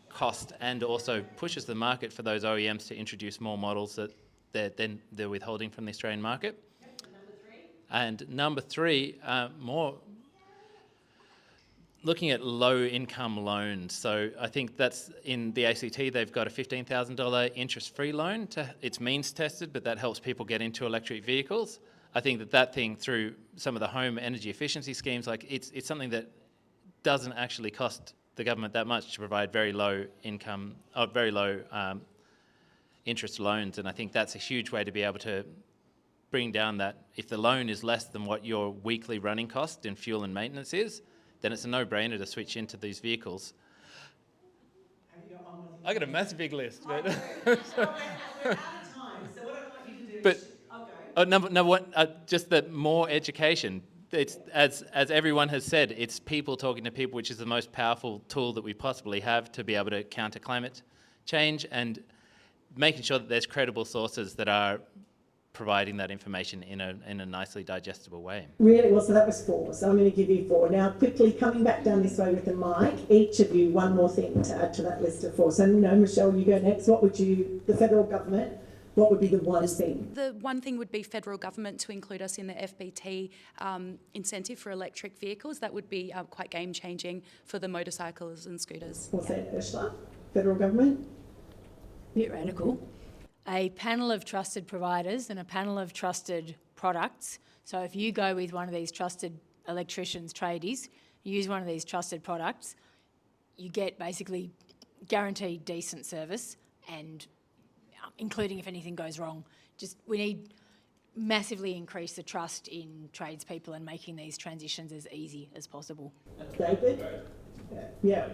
cost and also pushes the market for those OEMs to introduce more models that they're withholding from the Australian market. And number three, more looking at low-income loans. So I think that's in the ACT, they've got a $15,000 interest-free loan. It's means tested, but that helps people get into electric vehicles. I think that thing, through some of the home energy efficiency schemes, like it's something that doesn't actually cost the government that much to provide very low income, very low interest loans. And I think that's a huge way to be able to bring down that. If the loan is less than what your weekly running cost in fuel and maintenance is, then it's a no-brainer to switch into these vehicles. Have you got one more thing? I got a massive big list. We're out of time, so what I want you to do But I'll go. number one, just that more education. it's as everyone has said, it's people talking to people, which is the most powerful tool that we possibly have to be able to counter climate change, and making sure that there's credible sources that are providing that information in a nicely digestible way. Really well, so that was 4. So I'm going to give you 4. Now, quickly coming back down this way with the mic, each of you one more thing to add to that list of 4. So, no, Michelle, you go next. What would you, the federal government, what would be the one thing? The one thing would be federal government to include us in the FBT incentive for electric vehicles. That would be quite game changing for the motorcycles and scooters. What's that, Ursula? Federal government? Bit radical. A panel of trusted providers and a panel of trusted products. So if you go with one of these trusted electricians, tradies, use one of these trusted products, you get basically guaranteed decent service, and including if anything goes wrong. We need massively increase the trust in tradespeople and making these transitions as easy as possible. David? Yeah.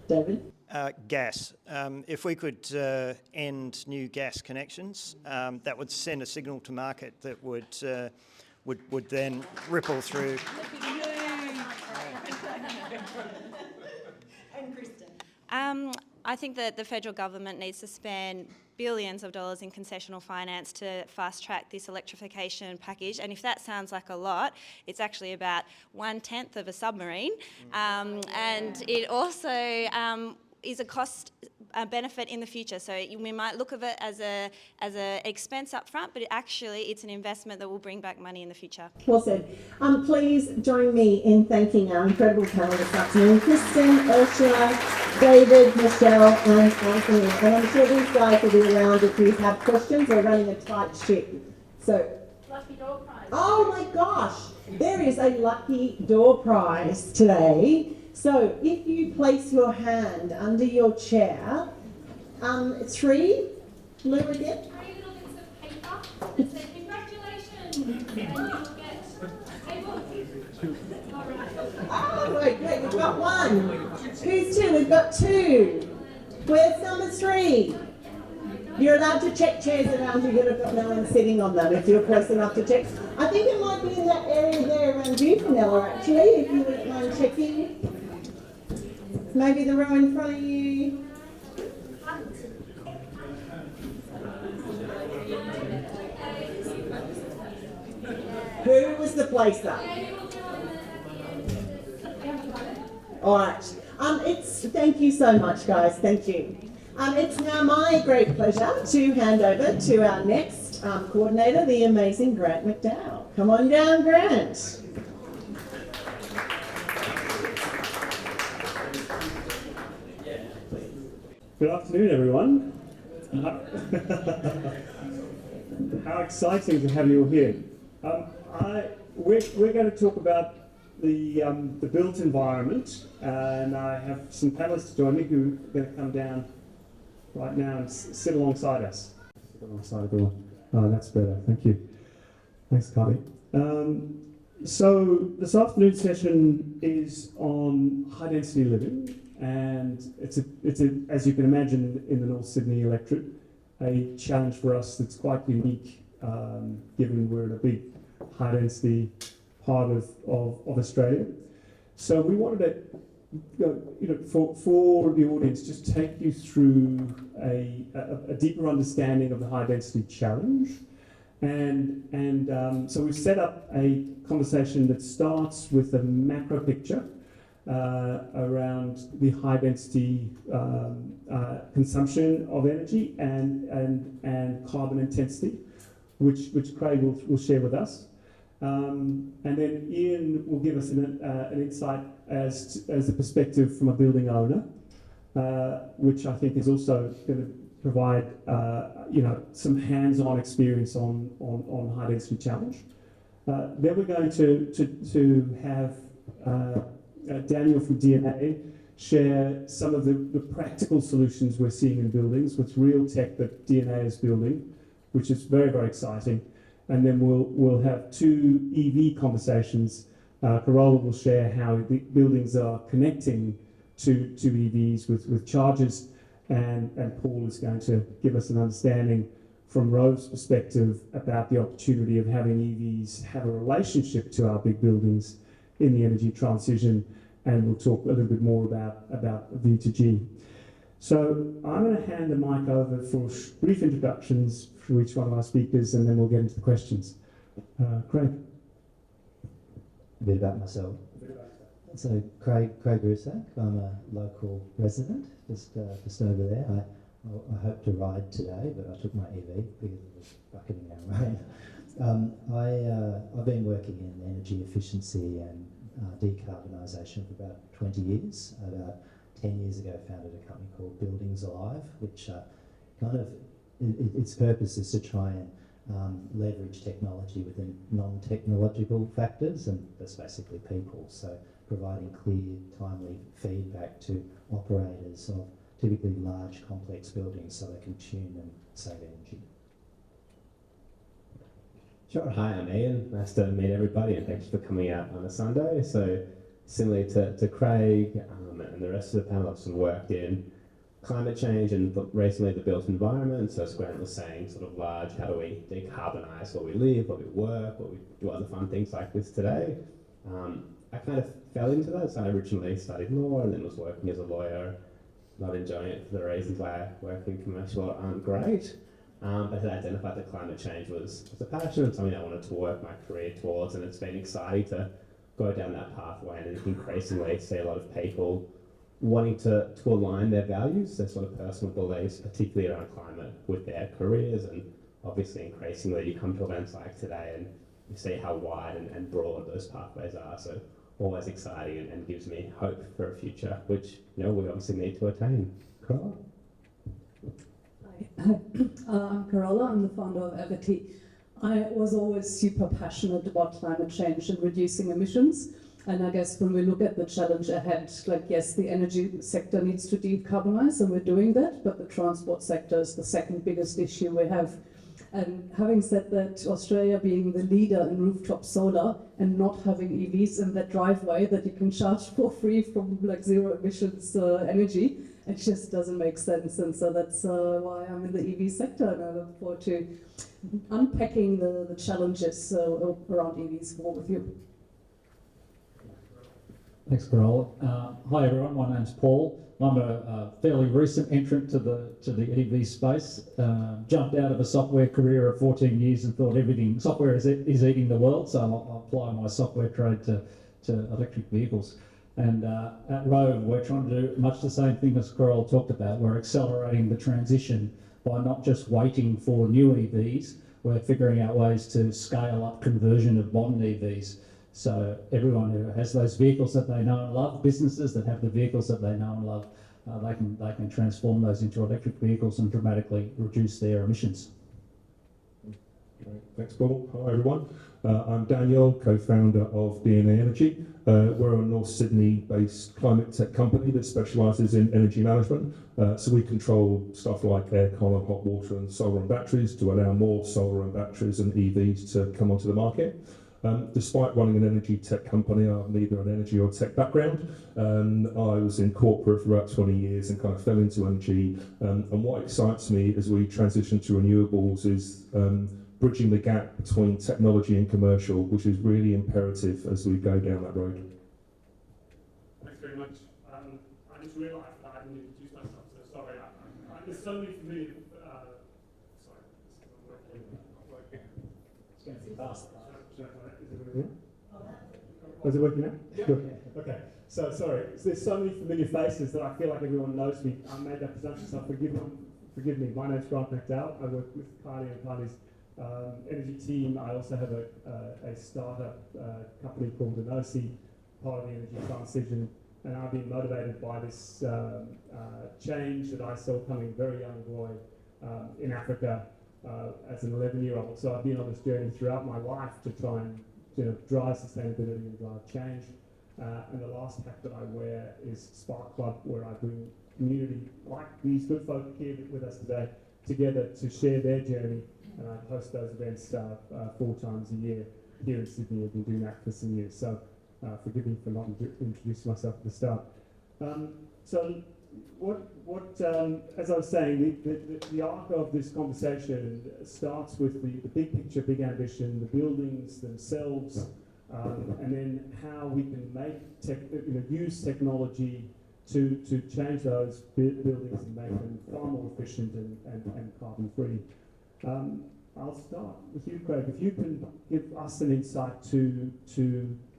David? Gas. If we could end new gas connections, that would send a signal to market that would then ripple through. And Kristen? I think that the federal government needs to spend billions of dollars in concessional finance to fast track this electrification package. And if that sounds like a lot, it's actually about 1/10 of a submarine. And it also is a cost benefit in the future. So we might look at it as a expense up front, but actually it's an investment that will bring back money in the future. Well said. Please join me in thanking our incredible panel this afternoon: Kristen, Ursula, David, Michelle and Anthony. And I'm sure these guys will be around if you have questions. We're running a tight ship. So, Lucky door prize. oh my gosh, there is a lucky door prize today. So if you place your hand under your chair, 3, Lou again. 3 little bits of paper that say congratulations, and you'll get a book. All right. Oh, okay, we've got 1. Who's 2? We've got 2. Where's number 3? You're allowed to check chairs around you that have got no one sitting on them if you're close enough to check. I think it might be in that area there around you, Fenella, actually, if you wouldn't mind checking. Maybe the row in front of you. Who was the placer? All right. Thank you so much, guys. Thank you. It's now my great pleasure to hand over to our next coordinator, the amazing Grant McDowell. Come on down, Grant. Good afternoon, everyone. How exciting to have you all here. We're going to talk about the built environment, and I have some panelists to join me who are going to come down right now and sit alongside us. Sit alongside the door. Oh, that's better. Thank you. Thanks, Kylie. So this afternoon's session is on high density living. And it's as you can imagine, in the North Sydney electorate, a challenge for us that's quite unique, given we're in a big high density part of Australia. So we wanted to, for the audience, just take you through a deeper understanding of the high density challenge. And so we've set up a conversation that starts with a macro picture around the high density consumption of energy and carbon intensity, which Craig will share with us. And then Ian will give us an insight as a perspective from a building owner, which I think is also going to provide some hands-on experience on high density challenge. Then we're going to have Daniel from DNA share some of the practical solutions we're seeing in buildings with real tech that DNA is building, which is very, very exciting. And then we'll have 2 EV conversations. Carola will share how the buildings are connecting to EVs with chargers, and Paul is going to give us an understanding from Rove's perspective about the opportunity of having EVs have a relationship to our big buildings in the energy transition, and we'll talk a little bit more about V2G. So I'm going to hand the mic over for brief introductions for each one of our speakers, and then we'll get into the questions. Craig. A bit about myself. So Craig Rusak, I'm a local resident, just over there. I hope to ride today, but I took my EV because it was bucketing down rain. I've been working in energy efficiency and decarbonisation for about 20 years. About 10 years ago, founded a company called Buildings Alive, which its purpose is to try and leverage technology within non-technological factors, and that's basically people. So providing clear, timely feedback to operators of typically large, complex buildings so they can tune and save energy. Sure. Hi, I'm Ian. Nice to meet everybody, and thanks for coming out on a Sunday. So, similarly to Craig and the rest of the panel, I've sort of worked in climate change and recently the built environment. So, as Grant was saying, sort of large, how do we decarbonise where we live, where we work, where we do other fun things like this today. I kind of fell into that. So, I originally studied law and then was working as a lawyer, not enjoying it for the reasons why working in commercial law aren't great. But I identified that climate change was a passion and something I wanted to work my career towards, and it's been exciting to go down that pathway and increasingly see a lot of people wanting to align their values, their sort of personal beliefs, particularly around climate, with their careers. And obviously increasingly you come to events like today and you see how wide and broad those pathways are. So always exciting and gives me hope for a future, which we obviously need to attain. Carola? Hi, I'm Carola. I'm the founder of Avity. I was always super passionate about climate change and reducing emissions. And I guess when we look at the challenge ahead, yes, the energy sector needs to decarbonise, and we're doing that, but the transport sector is the second biggest issue we have. And having said that, Australia being the leader in rooftop solar and not having EVs in that driveway that you can charge for free from zero emissions energy, it just doesn't make sense. And so that's why I'm in the EV sector, and I look forward to unpacking the challenges around EVs more with you. Thanks, Carol. Hi everyone, my name's Paul. I'm a fairly recent entrant to the EV space. Jumped out of a software career of 14 years and thought software is eating the world, so I'll apply my software trade to electric vehicles. And at Rove, we're trying to do much the same thing as Carol talked about. We're accelerating the transition by not just waiting for new EVs, we're figuring out ways to scale up conversion of modern EVs. So everyone who has those vehicles that they know and love, businesses that have the vehicles that they know and love, they can transform those into electric vehicles and dramatically reduce their emissions. Great. Thanks, Paul. Hi, everyone. I'm Daniel, co-founder of DNA Energy. We're a North Sydney-based climate tech company that specialises in energy management. So we control stuff like aircon and hot water and solar and batteries to allow more solar and batteries and EVs to come onto the market. Despite running an energy tech company, I have neither an energy or tech background. I was in corporate for about 20 years and kind of fell into energy. And what excites me as we transition to renewables is bridging the gap between technology and commercial, which is really imperative as we go down that road. Thanks very much. I just realised that I didn't introduce myself, so sorry. There's so many familiar... sorry, this isn't working. It's going to be fast. Is it working now? Good. Okay. So sorry. There's so many familiar faces that I feel like everyone knows me. I made that presumption, so forgive me. My name's Grant McDowell. I work with Kylea and Kylie's energy team. I also have a startup company called Enosi, part of the energy transition, and I've been motivated by this change that I saw coming very young boy in Africa as an 11-year-old. So I've been on this journey throughout my life to try and drive sustainability and drive change. And the last hat that I wear is Spark Club, where I bring community like these good folk here with us today together to share their journey. And I host those events 4 times a year here in Sydney. I've been doing that for some years. So forgive me for not introducing myself at the start. So as I was saying, the arc of this conversation starts with the big picture, big ambition, the buildings themselves, and then how we can use technology to change those buildings and make them far more efficient and carbon free. I'll start with you, Craig. If you can give us an insight to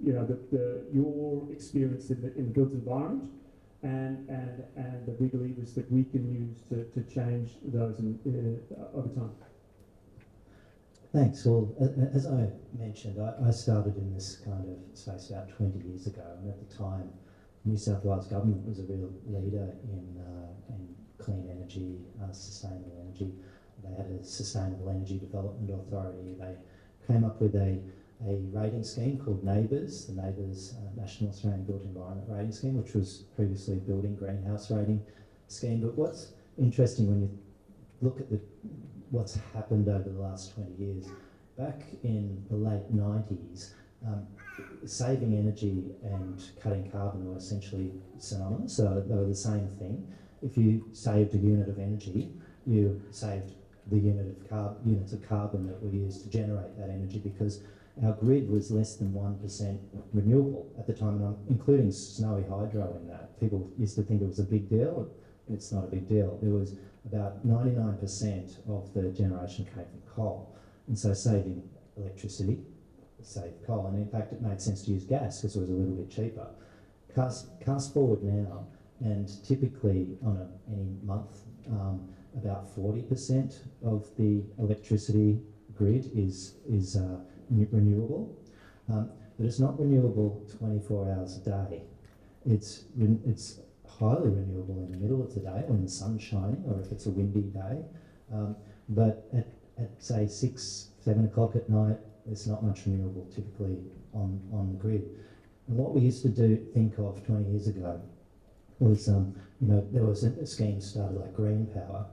your experience in the built environment and the big levers that we can use to change those over time. Thanks. Well, as I mentioned, I started in this kind of space about 20 years ago, and at the time, New South Wales government was a real leader in clean energy, sustainable energy. They had a Sustainable Energy Development Authority. They came up with a rating scheme called NABERS, the NABERS National Australian Built Environment Rating Scheme, which was previously Building Greenhouse Rating Scheme. But what's interesting when you look at what's happened over the last 20 years, back in the late 90s, saving energy and cutting carbon were essentially synonymous, so they were the same thing. If you saved a unit of energy, you saved the units of carbon that were used to generate that energy, because our grid was less than 1% renewable at the time, and I'm including snowy hydro in that. People used to think it was a big deal. It's not a big deal. It was about 99% of the generation came from coal, and so saving electricity saved coal, and in fact it made sense to use gas because it was a little bit cheaper. Cast forward now, and typically on any month, about 40% of the electricity grid is renewable, but it's not renewable 24 hours a day. It's highly renewable in the middle of the day when the sun's shining, or if it's a windy day, but at say 6, 7 o'clock at night, there's not much renewable typically on the grid. And what we used to think of 20 years ago was, there was a scheme started like green power.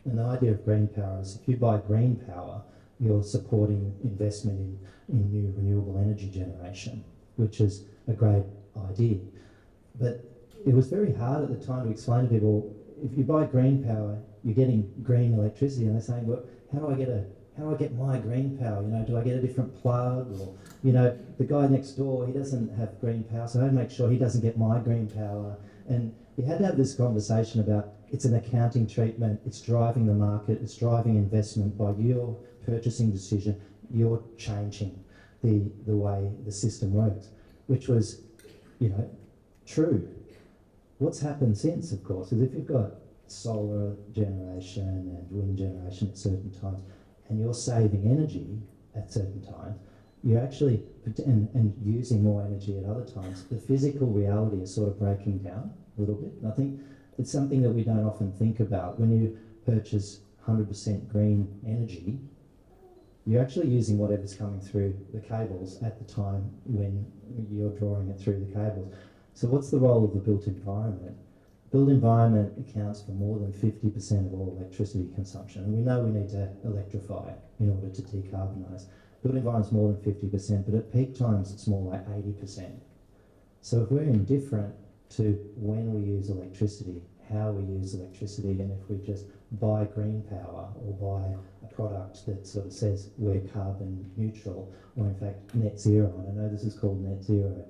And the idea of green power is if you buy green power, you're supporting investment in new renewable energy generation, which is a great idea. But it was very hard at the time to explain to people, if you buy green power, you're getting green electricity, and they're saying, well, how do I get my green power? Do I get a different plug? Or, the guy next door, he doesn't have green power, so I make sure he doesn't get my green power. And you had to have this conversation about, it's an accounting treatment, it's driving the market, it's driving investment. By your purchasing decision, you're changing the way the system works, which was, true. What's happened since, of course, is if you've got solar generation and wind generation at certain times, and you're saving energy at certain times, you're actually, and using more energy at other times, the physical reality is sort of breaking down a little bit. And I think it's something that we don't often think about. When you purchase 100% green energy, you're actually using whatever's coming through the cables at the time when you're drawing it through the cables. So what's the role of the built environment? Built environment accounts for more than 50% of all electricity consumption. And we know we need to electrify in order to decarbonise. Built environment's more than 50%, but at peak times it's more like 80%. So if we're indifferent to when we use electricity, how we use electricity, and if we just buy green power or buy a product that sort of says we're carbon neutral, or in fact net zero, and I know this is called net zero,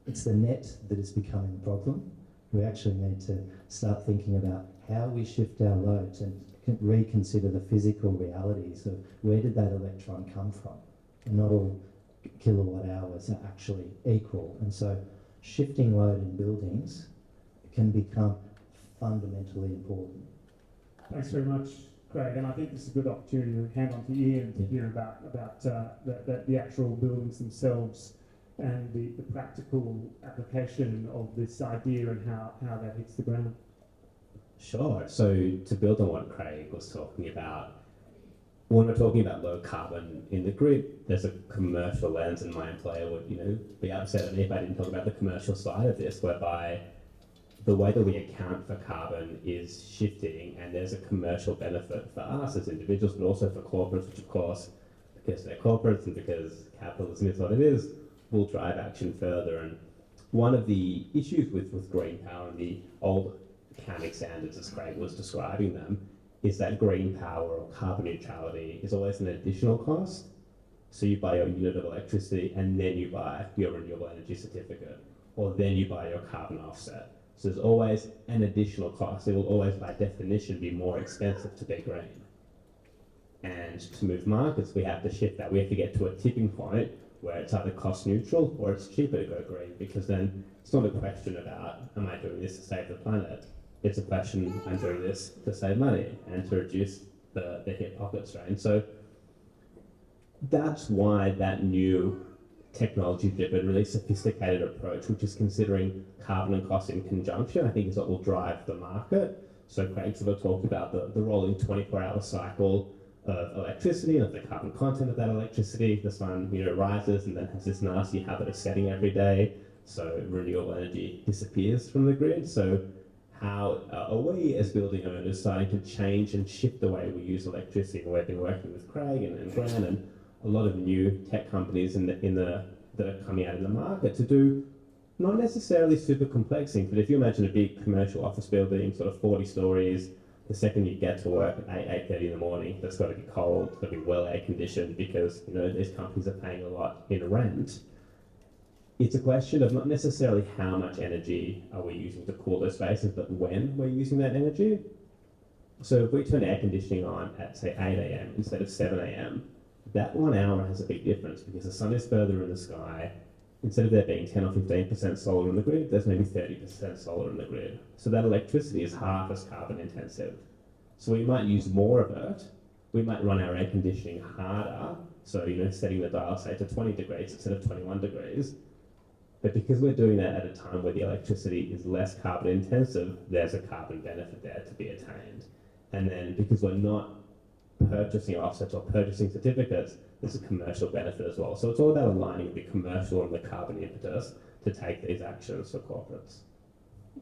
it's the net that is becoming the problem. We actually need to start thinking about how we shift our loads and reconsider the physical realities of where did that electron come from. And not all kilowatt hours are actually equal. And so shifting load in buildings can become fundamentally important. Thanks very much, Craig. And I think this is a good opportunity to hand on to Ian to hear about the actual buildings themselves and the practical application of this idea and how that hits the ground. Sure. So to build on what Craig was talking about, when we're talking about low carbon in the grid, there's a commercial lens, and my employer would, be upset at me if I didn't talk about the commercial side of this, whereby the way that we account for carbon is shifting, and there's a commercial benefit for us as individuals, but also for corporates, which of course, because they're corporates and because capitalism is what it is, will drive action further. And one of the issues with green power and the old accounting standards as Craig was describing them, is that green power or carbon neutrality is always an additional cost. So you buy your unit of electricity and then you buy your renewable energy certificate, or then you buy your carbon offset. So there's always an additional cost. It will always, by definition, be more expensive to be green. And to move markets, we have to shift that. We have to get to a tipping point where it's either cost neutral or it's cheaper to go green, because then it's not a question about, am I doing this to save the planet? It's a question, I'm doing this to save money and to reduce the hit pocket strain. So that's why that new technology-driven, really sophisticated approach, which is considering carbon and cost in conjunction, I think is what will drive the market. So Craig sort of talked about the rolling 24-hour cycle of electricity and of the carbon content of that electricity. The sun, rises and then has this nasty habit of setting every day. So renewable energy disappears from the grid. So how are we as building owners starting to change and shift the way we use electricity? And we've been working with Craig and Gran and a lot of new tech companies that are coming out in the market to do not necessarily super complex things, but if you imagine a big commercial office building, sort of 40 stories, the second you get to work at 8:30 in the morning, that's got to be cold, it's got to be well air conditioned, because these companies are paying a lot in rent. It's a question of not necessarily how much energy are we using to cool those spaces, but when we're using that energy. So if we turn air conditioning on at, say, 8 a.m. instead of 7 a.m., that 1 hour has a big difference, because the sun is further in the sky. Instead of there being 10 or 15% solar in the grid, there's maybe 30% solar in the grid. So that electricity is half as carbon intensive. So we might use more of it. We might run our air conditioning harder. So, setting the dial, say, to 20 degrees instead of 21 degrees. But because we're doing that at a time where the electricity is less carbon intensive, there's a carbon benefit there to be attained. And then because we're not purchasing offsets or purchasing certificates, there's a commercial benefit as well. So it's all about aligning the commercial and the carbon impetus to take these actions for corporates.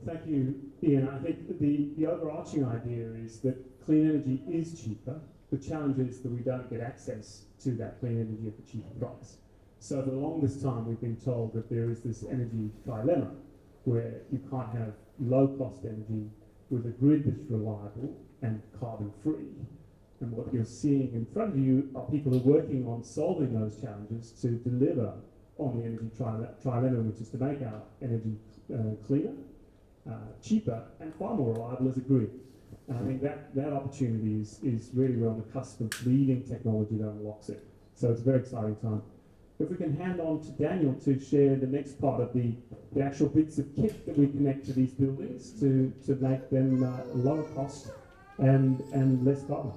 Thank you, Ian. I think the overarching idea is that clean energy is cheaper. The challenge is that we don't get access to that clean energy at a cheaper price. So for the longest time, we've been told that there is this energy dilemma where you can't have low-cost energy with a grid that's reliable and carbon-free. And what you're seeing in front of you are people who are working on solving those challenges to deliver on the energy trilemma, which is to make our energy cleaner, cheaper, and far more reliable as a grid. And I think that opportunity is really on the cusp of leading technology that unlocks it. So it's a very exciting time. If we can hand on to Daniel to share the next part of the actual bits of kit that we connect to these buildings to make them lower cost and less carbon.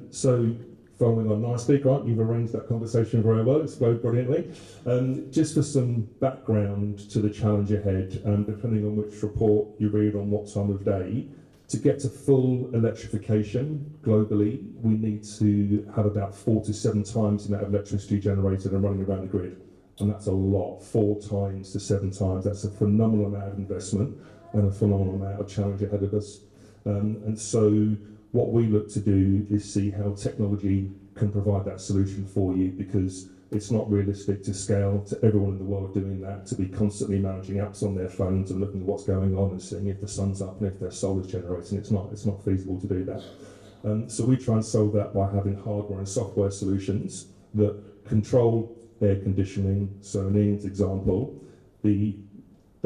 So following on nicely, Grant, you've arranged that conversation very well, it's flowed brilliantly. Just for some background to the challenge ahead, depending on which report you read on what time of day, to get to full electrification globally, we need to have about 4 to 7 times the amount of electricity generated and running around the grid. And that's a lot, 4 times to 7 times. That's a phenomenal amount of investment and a phenomenal amount of challenge ahead of us. And so what we look to do is see how technology can provide that solution for you, because it's not realistic to scale to everyone in the world doing that, to be constantly managing apps on their phones and looking at what's going on and seeing if the sun's up and if their solar's generating. It's not feasible to do that. So we try and solve that by having hardware and software solutions that control air conditioning. So in Ian's example, the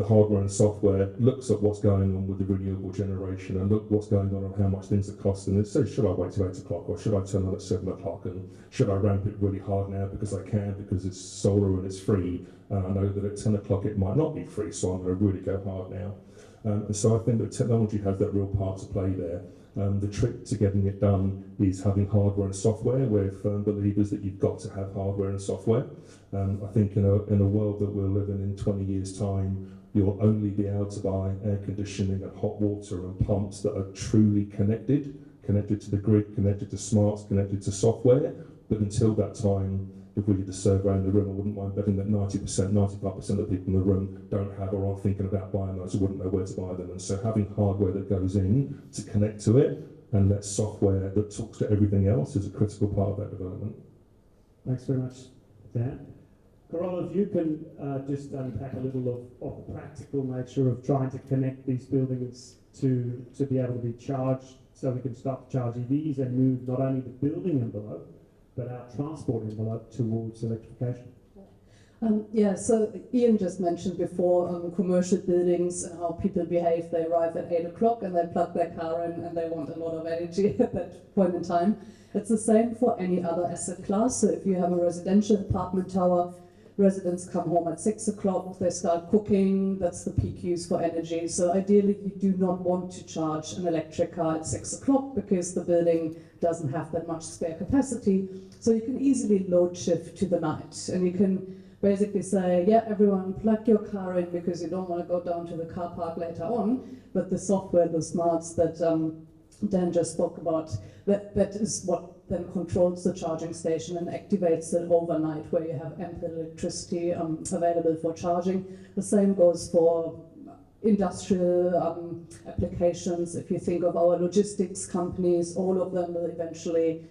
hardware and software looks at what's going on with the renewable generation and look what's going on and how much things are costing. It says, should I wait till 8 o'clock or should I turn on at 7 o'clock, and should I ramp it really hard now because I can, because it's solar and it's free, and I know that at 10 o'clock it might not be free, so I'm going to really go hard now. And so I think that technology has that real part to play there. The trick to getting it done is having hardware and software. We're firm believers that you've got to have hardware and software. I think in a world that we'll live in 20 years' time, you'll only be able to buy air conditioning and hot water and pumps that are truly connected to the grid, connected to smarts, connected to software. But until that time, if we did a survey around the room, I wouldn't mind betting that 90%, 95% of the people in the room don't have or aren't thinking about buying those or wouldn't know where to buy them. And so having hardware that goes in to connect to it and that software that talks to everything else is a critical part of that development. Thanks very much, Dan. Carola, if you can just unpack a little of the practical nature of trying to connect these buildings to be able to be charged, so we can start to charge EVs and move not only the building envelope, but our transport envelope towards electrification. So Ian just mentioned before commercial buildings and how people behave. They arrive at 8 o'clock and they plug their car in and they want a lot of energy at that point in time. It's the same for any other asset class. So if you have a residential apartment tower, residents come home at 6 o'clock, they start cooking, that's the peak use for energy. So ideally you do not want to charge an electric car at 6 o'clock because the building doesn't have that much spare capacity. So you can easily load shift to the night, and you can basically say, yeah, everyone plug your car in because you don't want to go down to the car park later on. But the software, the smarts that Dan just spoke about, that is what then controls the charging station and activates it overnight, where you have ample electricity available for charging. The same goes for industrial applications. If you think of our logistics companies, all of them will eventually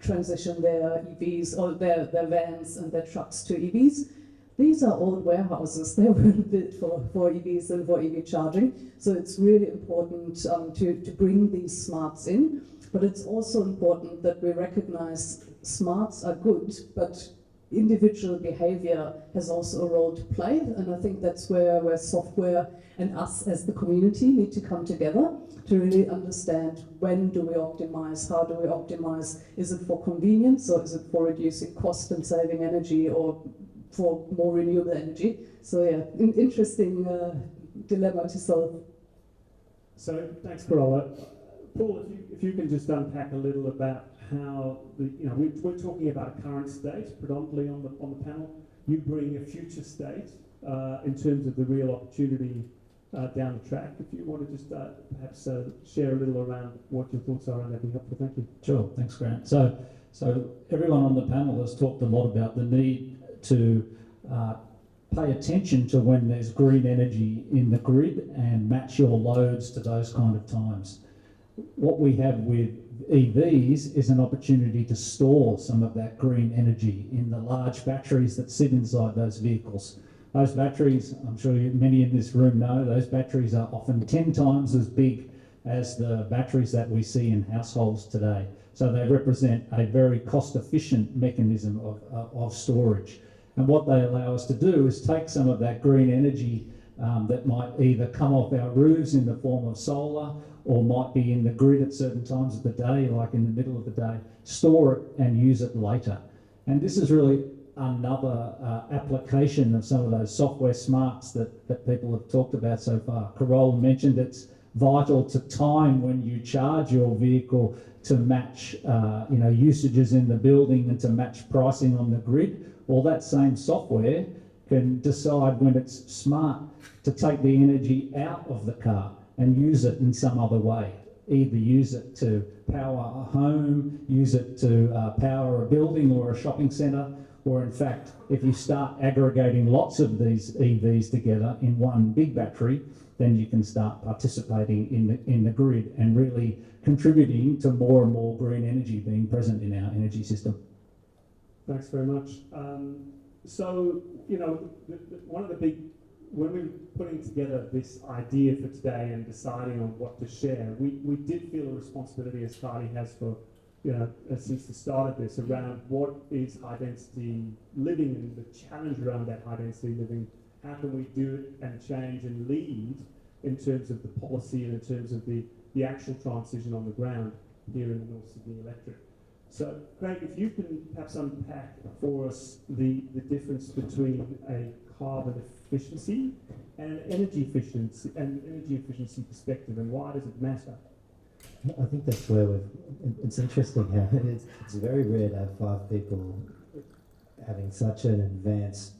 transition their EVs or their vans and their trucks to EVs. These are old warehouses. They weren't built for EVs and for EV charging. So it's really important to bring these smarts in. But it's also important that we recognize smarts are good, but individual behavior has also a role to play. And I think that's where software and us as the community need to come together to really understand when do we optimize, how do we optimize, is it for convenience or is it for reducing cost and saving energy or for more renewable energy? So yeah, interesting dilemma to solve. So thanks, Carola. Paul, if you can just unpack a little about how we're talking about a current state predominantly on the panel. You bring a future state in terms of the real opportunity down the track. If you want to just perhaps share a little around what your thoughts are, and that'd be helpful. Thank you. Sure, thanks, Grant. So everyone on the panel has talked a lot about the need to pay attention to when there's green energy in the grid and match your loads to those kind of times. What we have with EVs is an opportunity to store some of that green energy in the large batteries that sit inside those vehicles. Those batteries, I'm sure many in this room know, those batteries are often 10 times as big as the batteries that we see in households today. So they represent a very cost-efficient mechanism of storage. And what they allow us to do is take some of that green energy that might either come off our roofs in the form of solar or might be in the grid at certain times of the day, like in the middle of the day, store it and use it later. And this is really another application of some of those software smarts that people have talked about so far. Carol mentioned it's vital to time when you charge your vehicle to match usages in the building and to match pricing on the grid. Well, that same software can decide when it's smart to take the energy out of the car and use it in some other way. Either use it to power a home, use it to power a building or a shopping centre, or in fact, if you start aggregating lots of these EVs together in one big battery, then you can start participating in the grid and really contributing to more and more green energy being present in our energy system. Thanks very much. One of the big, when we were putting together this idea for today and deciding on what to share, we did feel a responsibility, as Kylie has for, since the start of this, around what is high density living and the challenge around that high density living. How can we do it and change and lead in terms of the policy and in terms of the actual transition on the ground here in the North Sydney Electric. So, Craig, if you can perhaps unpack for us the difference between a carbon efficiency and energy efficiency perspective, and why does it matter? I think that's where it's interesting how it's very rare to have 5 people having such an advanced,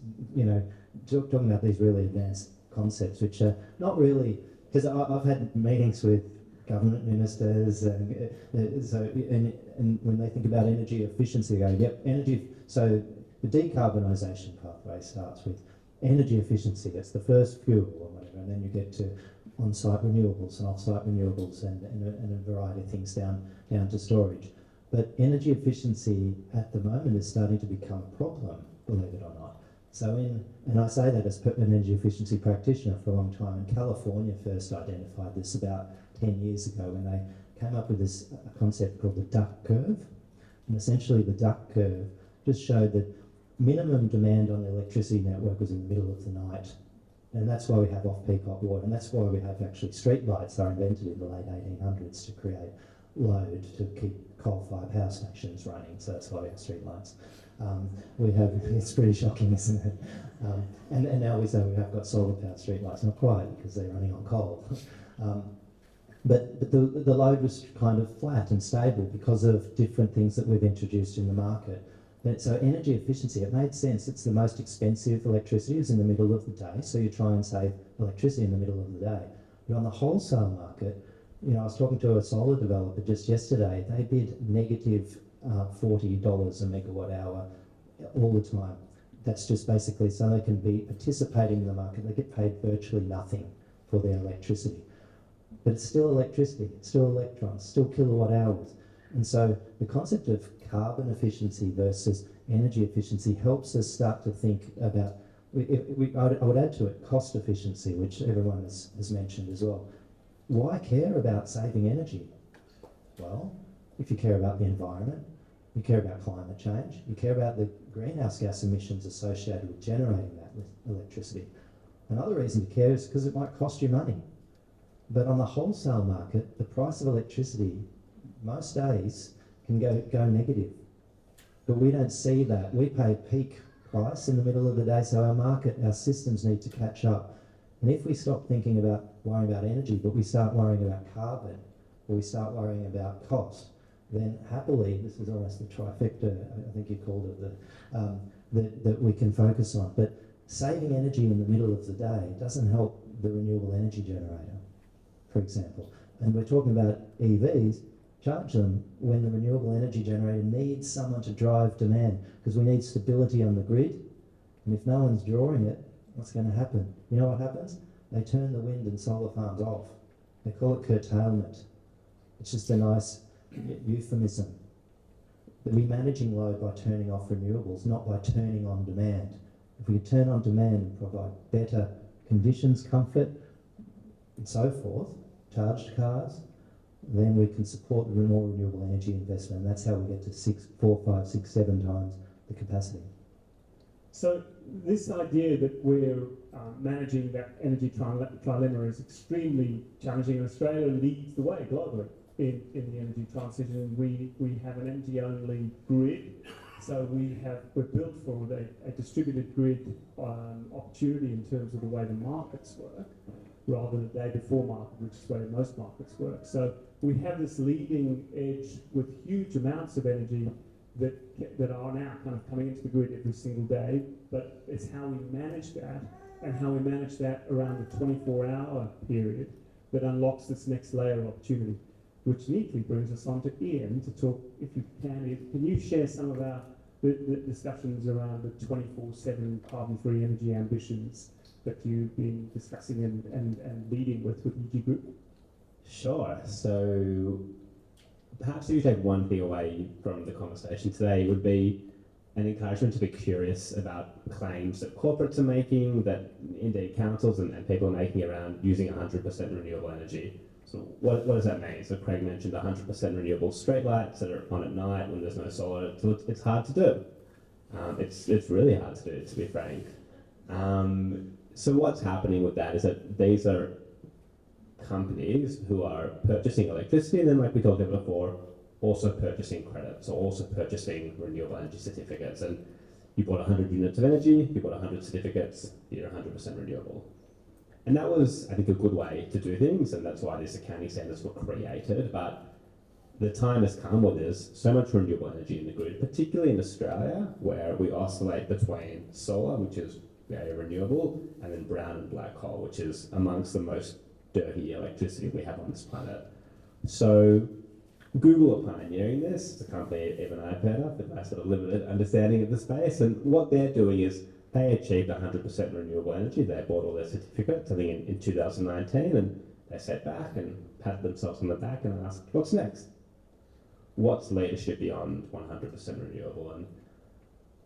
talking about these really advanced concepts, which are not really, because I've had meetings with government ministers and when they think about energy efficiency, they go, yep, energy. So the decarbonisation pathway starts with energy efficiency. That's the first fuel or whatever, and then you get to on-site renewables and off-site renewables and a variety of things down to storage. But energy efficiency at the moment is starting to become a problem, believe it or not, And I say that as an energy efficiency practitioner for a long time, and California first identified this about 10 years ago when they came up with this concept called the duck curve. And essentially the duck curve just showed that minimum demand on the electricity network was in the middle of the night. And that's why we have off-peak hot water, and that's why we have actually street lights are invented in the late 1800s to create load to keep coal-fired power stations running. So that's why we have street lights. It's pretty shocking, isn't it? And now we say we have got solar-powered street lights, not quite, because they're running on coal. But the load was kind of flat and stable because of different things that we've introduced in the market. So energy efficiency, it made sense. It's the most expensive electricity is in the middle of the day, so you try and save electricity in the middle of the day. But on the wholesale market, I was talking to a solar developer just yesterday. They bid negative $40 a megawatt hour all the time. That's just basically so they can be participating in the market. They get paid virtually nothing for their electricity. But it's still electricity, it's still electrons, still kilowatt hours. And so the concept of carbon efficiency versus energy efficiency helps us start to think about, I would add to it cost efficiency, which everyone has mentioned as well. Why care about saving energy? Well, if you care about the environment, you care about climate change, you care about the greenhouse gas emissions associated with generating that electricity. Another reason to care is because it might cost you money. But on the wholesale market, the price of electricity most days can go negative. But we don't see that. We pay peak price in the middle of the day, so our systems need to catch up. And if we stop thinking about worrying about energy, but we start worrying about carbon, or we start worrying about cost, then happily, this is almost the trifecta, I think you called it, that we can focus on. But saving energy in the middle of the day doesn't help the renewable energy generator, for example. And we're talking about EVs, charge them when the renewable energy generator needs someone to drive demand, because we need stability on the grid. And if no one's drawing it, what's going to happen? You know what happens? They turn the wind and solar farms off. They call it curtailment. It's just a nice euphemism. But we're managing load by turning off renewables, not by turning on demand. If we turn on demand and provide better conditions, comfort, and so forth, charged cars, then we can support the more renewable energy investment. And that's how we get to 4, 5, 6, 7 times the capacity. So this idea that we're managing that energy trilemma is extremely challenging, and Australia leads the way globally in the energy transition. We have an energy-only grid, so we're built for a distributed grid opportunity in terms of the way the markets work, rather than a day-before market, which is the way most markets work. So we have this leading edge with huge amounts of energy that are now kind of coming into the grid every single day, but it's how we manage that and how we manage that around the 24-hour period that unlocks this next layer of opportunity, which neatly brings us on to Ian to talk, if you can you share some of the discussions around the 24/7 carbon-free energy ambitions that you've been discussing and leading with EG Group? Sure. So perhaps if you take one thing away from the conversation today, would be an encouragement to be curious about claims that corporates are making, that indeed councils and people are making around using 100% renewable energy. So what does that mean? So Craig mentioned 100% renewable streetlights that are on at night when there's no solar. So it's hard to do. It's really hard to do, to be frank. So what's happening with that is that these are companies who are purchasing electricity, and then, like we talked about before, also purchasing credits, or also purchasing renewable energy certificates. And you bought 100 units of energy, you bought 100 certificates, you're 100% renewable. And that was, I think, a good way to do things, and that's why these accounting standards were created. But the time has come where there's so much renewable energy in the grid, particularly in Australia, where we oscillate between solar, which is very renewable, and then brown and black coal, which is amongst the most dirty electricity we have on this planet. So Google are pioneering this. It's a company even I've heard of, with my sort of limited understanding of the space. And what they're doing is they achieved 100% renewable energy. They bought all their certificates, I think, in 2019, and they sat back and patted themselves on the back and asked, what's next? What's leadership beyond 100% renewable? And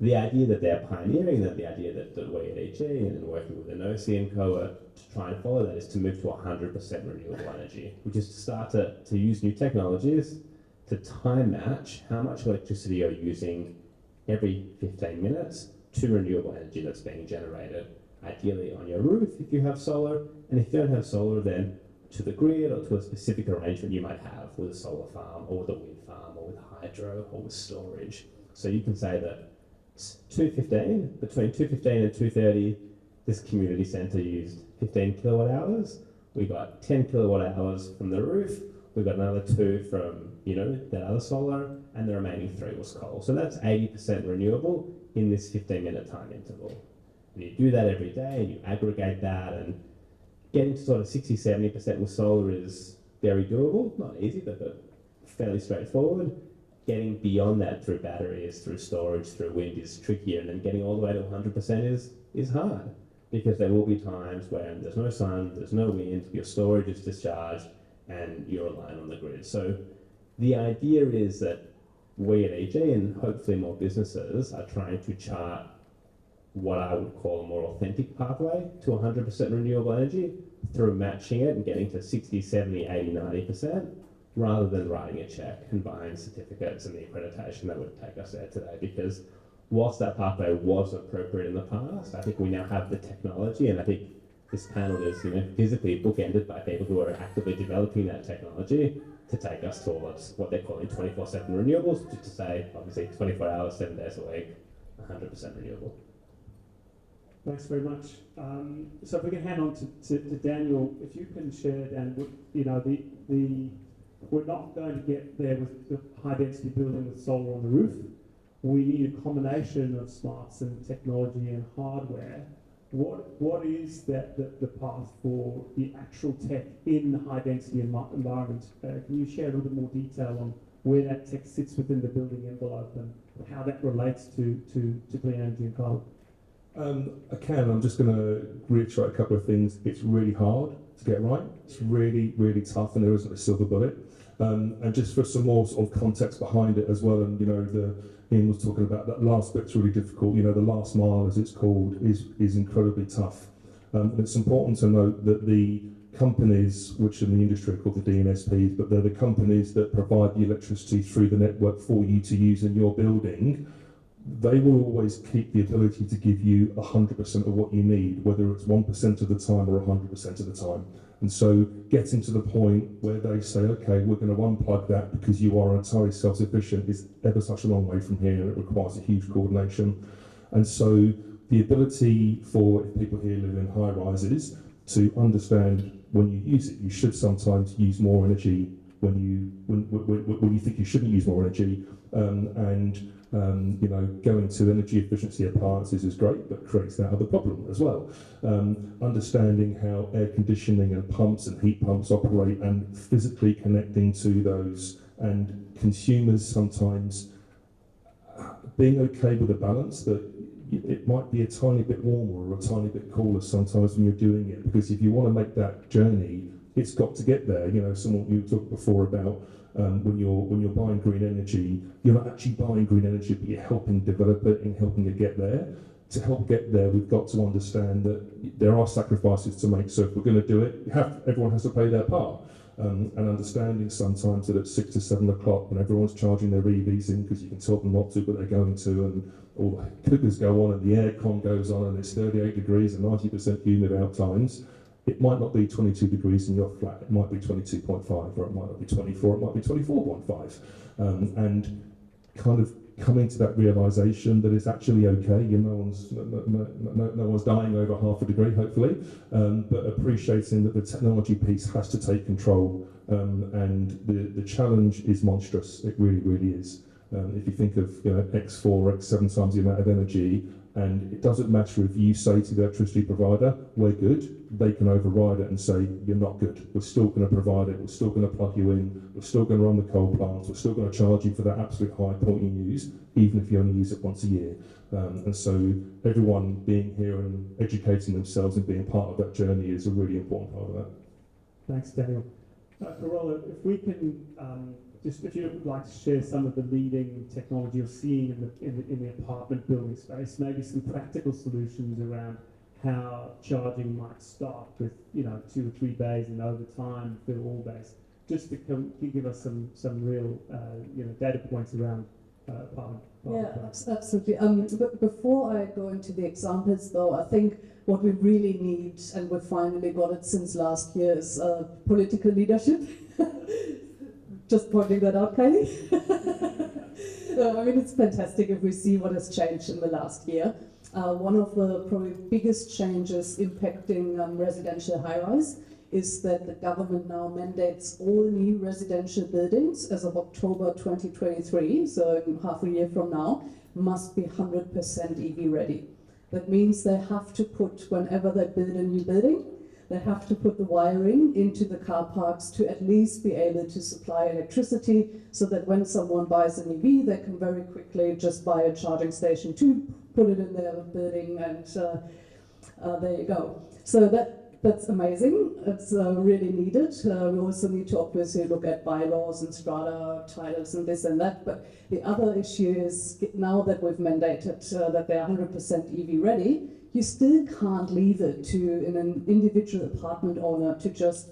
the idea that they're pioneering, that the idea that we at EG and working with Enosi and Co are to try and follow that is to move to 100% renewable energy, which is to start to use new technologies to time match how much electricity you're using every 15 minutes to renewable energy that's being generated, ideally on your roof if you have solar, and if you don't have solar, then to the grid or to a specific arrangement you might have with a solar farm or with a wind farm or with hydro or with storage. So you can say that between 2:15 and 2:30, this community centre used 15 kilowatt hours. We got 10 kilowatt hours from the roof. We got another 2 from, that other solar, and the remaining 3 was coal. So that's 80% renewable in this 15-minute time interval. And you do that every day, and you aggregate that, and getting to sort of 60-70% with solar is very doable. Not easy, but fairly straightforward. Getting beyond that through batteries, through storage, through wind is trickier, and then getting all the way to 100% is hard, because there will be times when there's no sun, there's no wind, your storage is discharged, and you're relying on the grid. So the idea is that we at EG, and hopefully more businesses, are trying to chart what I would call a more authentic pathway to 100% renewable energy through matching it and getting to 60, 70, 80, 90%, rather than writing a check and buying certificates and the accreditation that would take us there today. Because whilst that pathway was appropriate in the past, I think we now have the technology, and I think this panel is physically bookended by people who are actively developing that technology to take us towards what they're calling 24/7 renewables, which is to say, obviously, 24 hours, 7 days a week, 100% renewable. Thanks very much. So if we can hand on to Daniel, if you can share, Dan, we're not going to get there with the high-density building with solar on the roof. We need a combination of smarts and technology and hardware. What is the path for the actual tech in the high-density environment? Can you share a little bit more detail on where that tech sits within the building envelope and how that relates to clean energy and carbon? I can. I'm just going to reiterate a couple of things. It's really hard to get right. It's really, really tough, and there isn't a silver bullet. And just for some more sort of context behind it as well, and Ian was talking about that last bit's really difficult. The last mile, as it's called, is incredibly tough. And it's important to note that the companies, which in the industry are called the DNSPs, but they're the companies that provide the electricity through the network for you to use in your building. They will always keep the ability to give you 100% of what you need, whether it's 1% of the time or 100% of the time. And so getting to the point where they say, okay, we're going to unplug that because you are entirely self-sufficient is ever such a long way from here, and it requires a huge coordination. And so the ability for, if people here live in high rises, to understand when you use it, you should sometimes use more energy when you think you shouldn't use more energy, going to energy efficiency appliances is great, but creates that other problem as well. Understanding how air conditioning and pumps and heat pumps operate and physically connecting to those, and consumers sometimes being okay with the balance that it might be a tiny bit warmer or a tiny bit cooler sometimes when you're doing it, because if you want to make that journey, it's got to get there. Someone you talked before about when you're buying green energy, you're not actually buying green energy, but you're helping develop it and helping it get there. To help get there, we've got to understand that there are sacrifices to make. So if we're going to do it, everyone has to play their part. And understanding sometimes that at 6 to 7 o'clock, when everyone's charging their EVs in, because you can tell them not to, but they're going to, and all the cookers go on and the aircon goes on and it's 38 degrees and 90% humid out times, it might not be 22 degrees in your flat, it might be 22.5, or it might not be 24, it might be 24.5. And kind of coming to that realisation that it's actually okay, no one's dying over half a degree, hopefully, but appreciating that the technology piece has to take control, and the challenge is monstrous, it really, really is. If you think of X4 or X7 times the amount of energy, and it doesn't matter if you say to the electricity provider, we're good, they can override it and say, you're not good. We're still going to provide it, we're still going to plug you in, we're still going to run the coal plants, we're still going to charge you for that absolute high point you use, even if you only use it once a year. And so everyone being here and educating themselves and being part of that journey is a really important part of that. Thanks, Daniel. Carola, if we can just if you'd like to share some of the leading technology you're seeing in the apartment building space, maybe some practical solutions around how charging might start with 2 or 3 bays and over time fill all bays, just to give us some real data points around apartment. Yeah, absolutely. But before I go into the examples, though, I think what we really need, and we've finally got it since last year, is political leadership. Just pointing that out, Kylie. I mean, it's fantastic if we see what has changed in the last year. One of the probably biggest changes impacting residential high-rise is that the government now mandates all new residential buildings as of October 2023, so in half a year from now, must be 100% EV ready. That means they have to put, whenever they build a new building, they have to put the wiring into the car parks to at least be able to supply electricity, so that when someone buys an EV, they can very quickly just buy a charging station to put it in their building, and there you go. So that's amazing. It's really needed. We also need to obviously look at bylaws and strata titles and this and that. But the other issue is, now that we've mandated that they're 100% EV ready, you still can't leave it to an individual apartment owner to just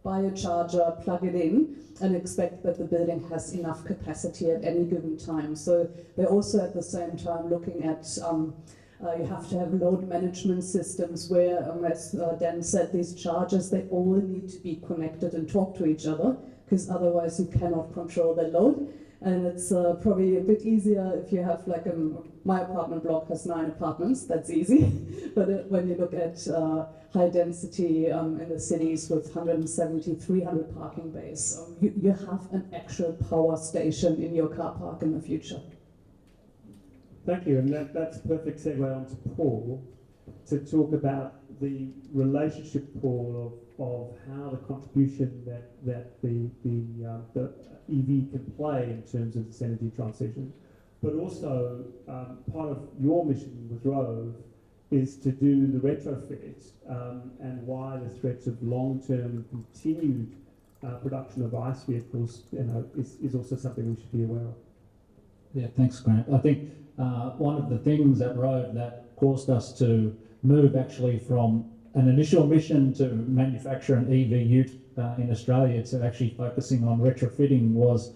buy a charger, plug it in, and expect that the building has enough capacity at any given time. So they're also at the same time looking at you have to have load management systems where, as Dan said, these chargers, they all need to be connected and talk to each other, because otherwise you cannot control the load. And it's probably a bit easier if you have, like, my apartment block has 9 apartments, that's easy. But when you look at high density in the cities with 170, 300 parking bays, you have an actual power station in your car park in the future. Thank you, and that's a perfect segue on to Paul to talk about the relationship, Paul, of how the contribution that the EV can play in terms of its energy transition, but also part of your mission with Rove is to do the retrofit, and why the threats of long-term continued production of ICE vehicles is also something we should be aware of. Yeah, thanks, Grant. I think one of the things at Rove that caused us to move actually from an initial mission to manufacture an EV ute in Australia to actually focusing on retrofitting was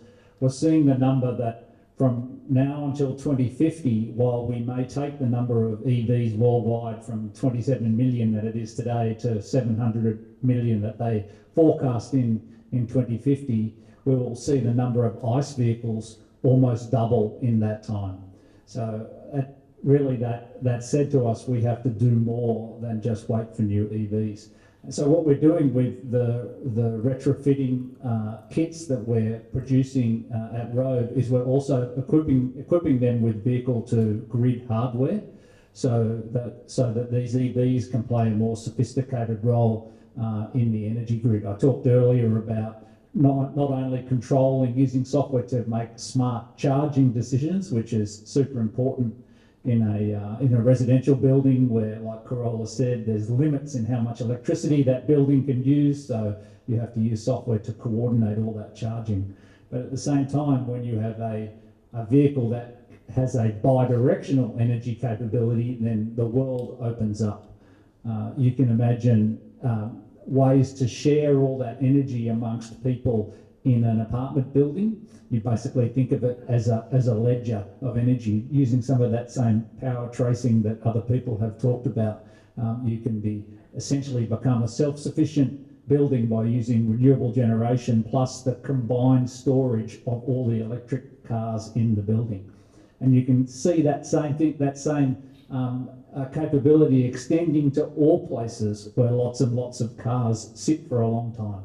seeing the number that from now until 2050, while we may take the number of EVs worldwide from 27 million that it is today to 700 million that they forecast in 2050, we will see the number of ICE vehicles almost double in that time. So really that said to us, we have to do more than just wait for new EVs. And so what we're doing with the retrofitting kits that we're producing at Rove is we're also equipping them with vehicle-to-grid hardware, so that these EVs can play a more sophisticated role in the energy grid. I talked earlier about not only controlling, using software to make smart charging decisions, which is super important in a residential building where, like Corolla said, there's limits in how much electricity that building can use, so you have to use software to coordinate all that charging. But at the same time, when you have a vehicle that has a bi-directional energy capability, then the world opens up. You can imagine ways to share all that energy amongst people in an apartment building. You basically think of it as a ledger of energy, using some of that same power tracing that other people have talked about. You can essentially become a self-sufficient building by using renewable generation plus the combined storage of all the electric cars in the building. And you can see that same thing, capability extending to all places where lots and lots of cars sit for a long time.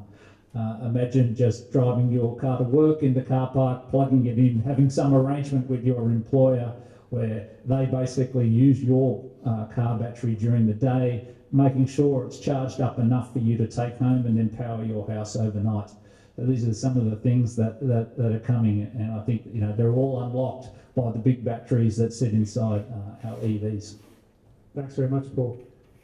Imagine just driving your car to work in the car park, plugging it in, having some arrangement with your employer where they basically use your car battery during the day, making sure it's charged up enough for you to take home and then power your house overnight. So these are some of the things that are coming, and I think they're all unlocked by the big batteries that sit inside our EVs. Thanks very much, Paul.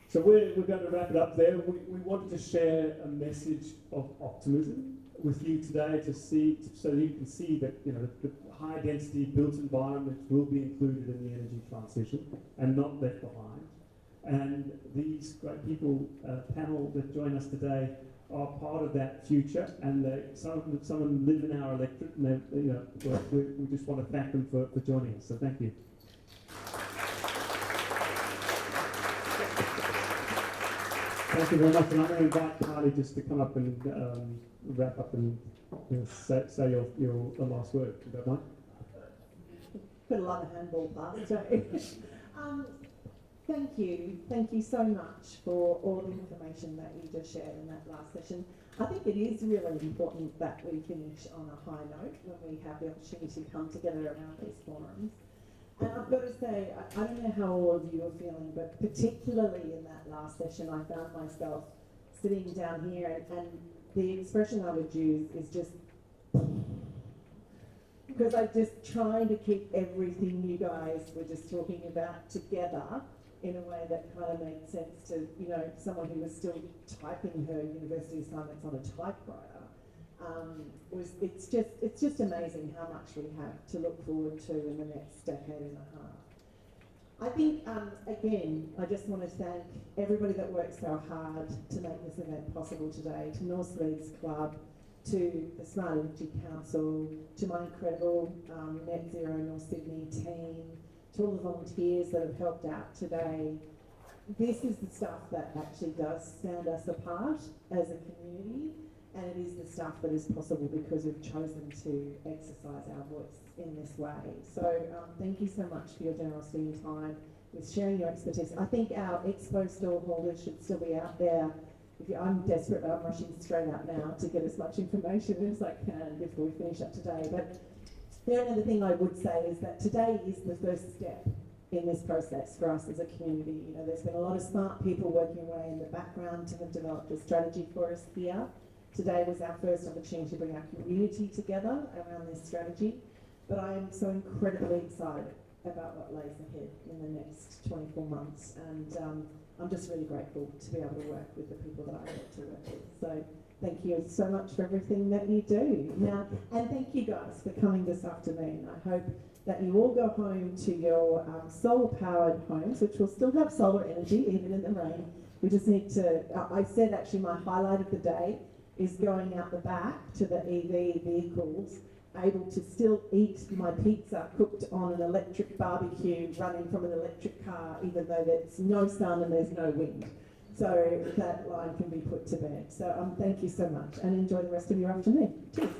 So we're going to wrap it up there. We wanted to share a message of optimism with you today to see, so you can see that, you know, the high density built environment will be included in the energy transition and not left behind. And these great people, panel that join us today, are part of that future, and some of them live in our electorate, and you know, we just want to thank them for joining us. So thank you. Thank you very much, and I'm going to invite Carly just to come up and wrap up and say your last word, if you don't mind. Put a lot of handball past too. Thank you so much for all the information that you just shared in that last session. I think it is really important that we finish on a high note when we have the opportunity to come together around these forums. And I've got to say, I don't know how all of you are feeling, but particularly in that last session, I found myself sitting down here, and the expression I would use is just, because I'm just trying to keep everything you guys were just talking about together in a way that kind of made sense to, you know, someone who was still typing her university assignments on a typewriter. It's just amazing how much we have to look forward to in the next decade and a half. I think, again, I just want to thank everybody that worked so hard to make this event possible today, to North Leeds Club, to the Smart Energy Council, to my incredible Net Zero North Sydney team, to all the volunteers that have helped out today. This is the stuff that actually does stand us apart as a community, and it is the stuff that is possible because we've chosen to exercise our voice in this way. So thank you so much for your generosity and time with sharing your expertise. I think our expo stall holders should still be out there. I'm desperate, but I'm rushing straight out now to get as much information as I can before we finish up today. But the only other thing I would say is that today is the first step in this process for us as a community. You know, there's been a lot of smart people working away in the background to have developed a strategy for us here. Today was our first opportunity to bring our community together around this strategy, but I am so incredibly excited about what lays ahead in the next 24 months, and I'm just really grateful to be able to work with the people that I get to work with. So thank you so much for everything that you do. Now, and thank you guys for coming this afternoon. I hope that you all go home to your solar-powered homes, which will still have solar energy even in the rain. We just need to, I said actually my highlight of the day is going out the back to the EV vehicles, able to still eat my pizza cooked on an electric barbecue running from an electric car, even though there's no sun and there's no wind. So that line can be put to bed. So thank you so much, and enjoy the rest of your afternoon. Cheers.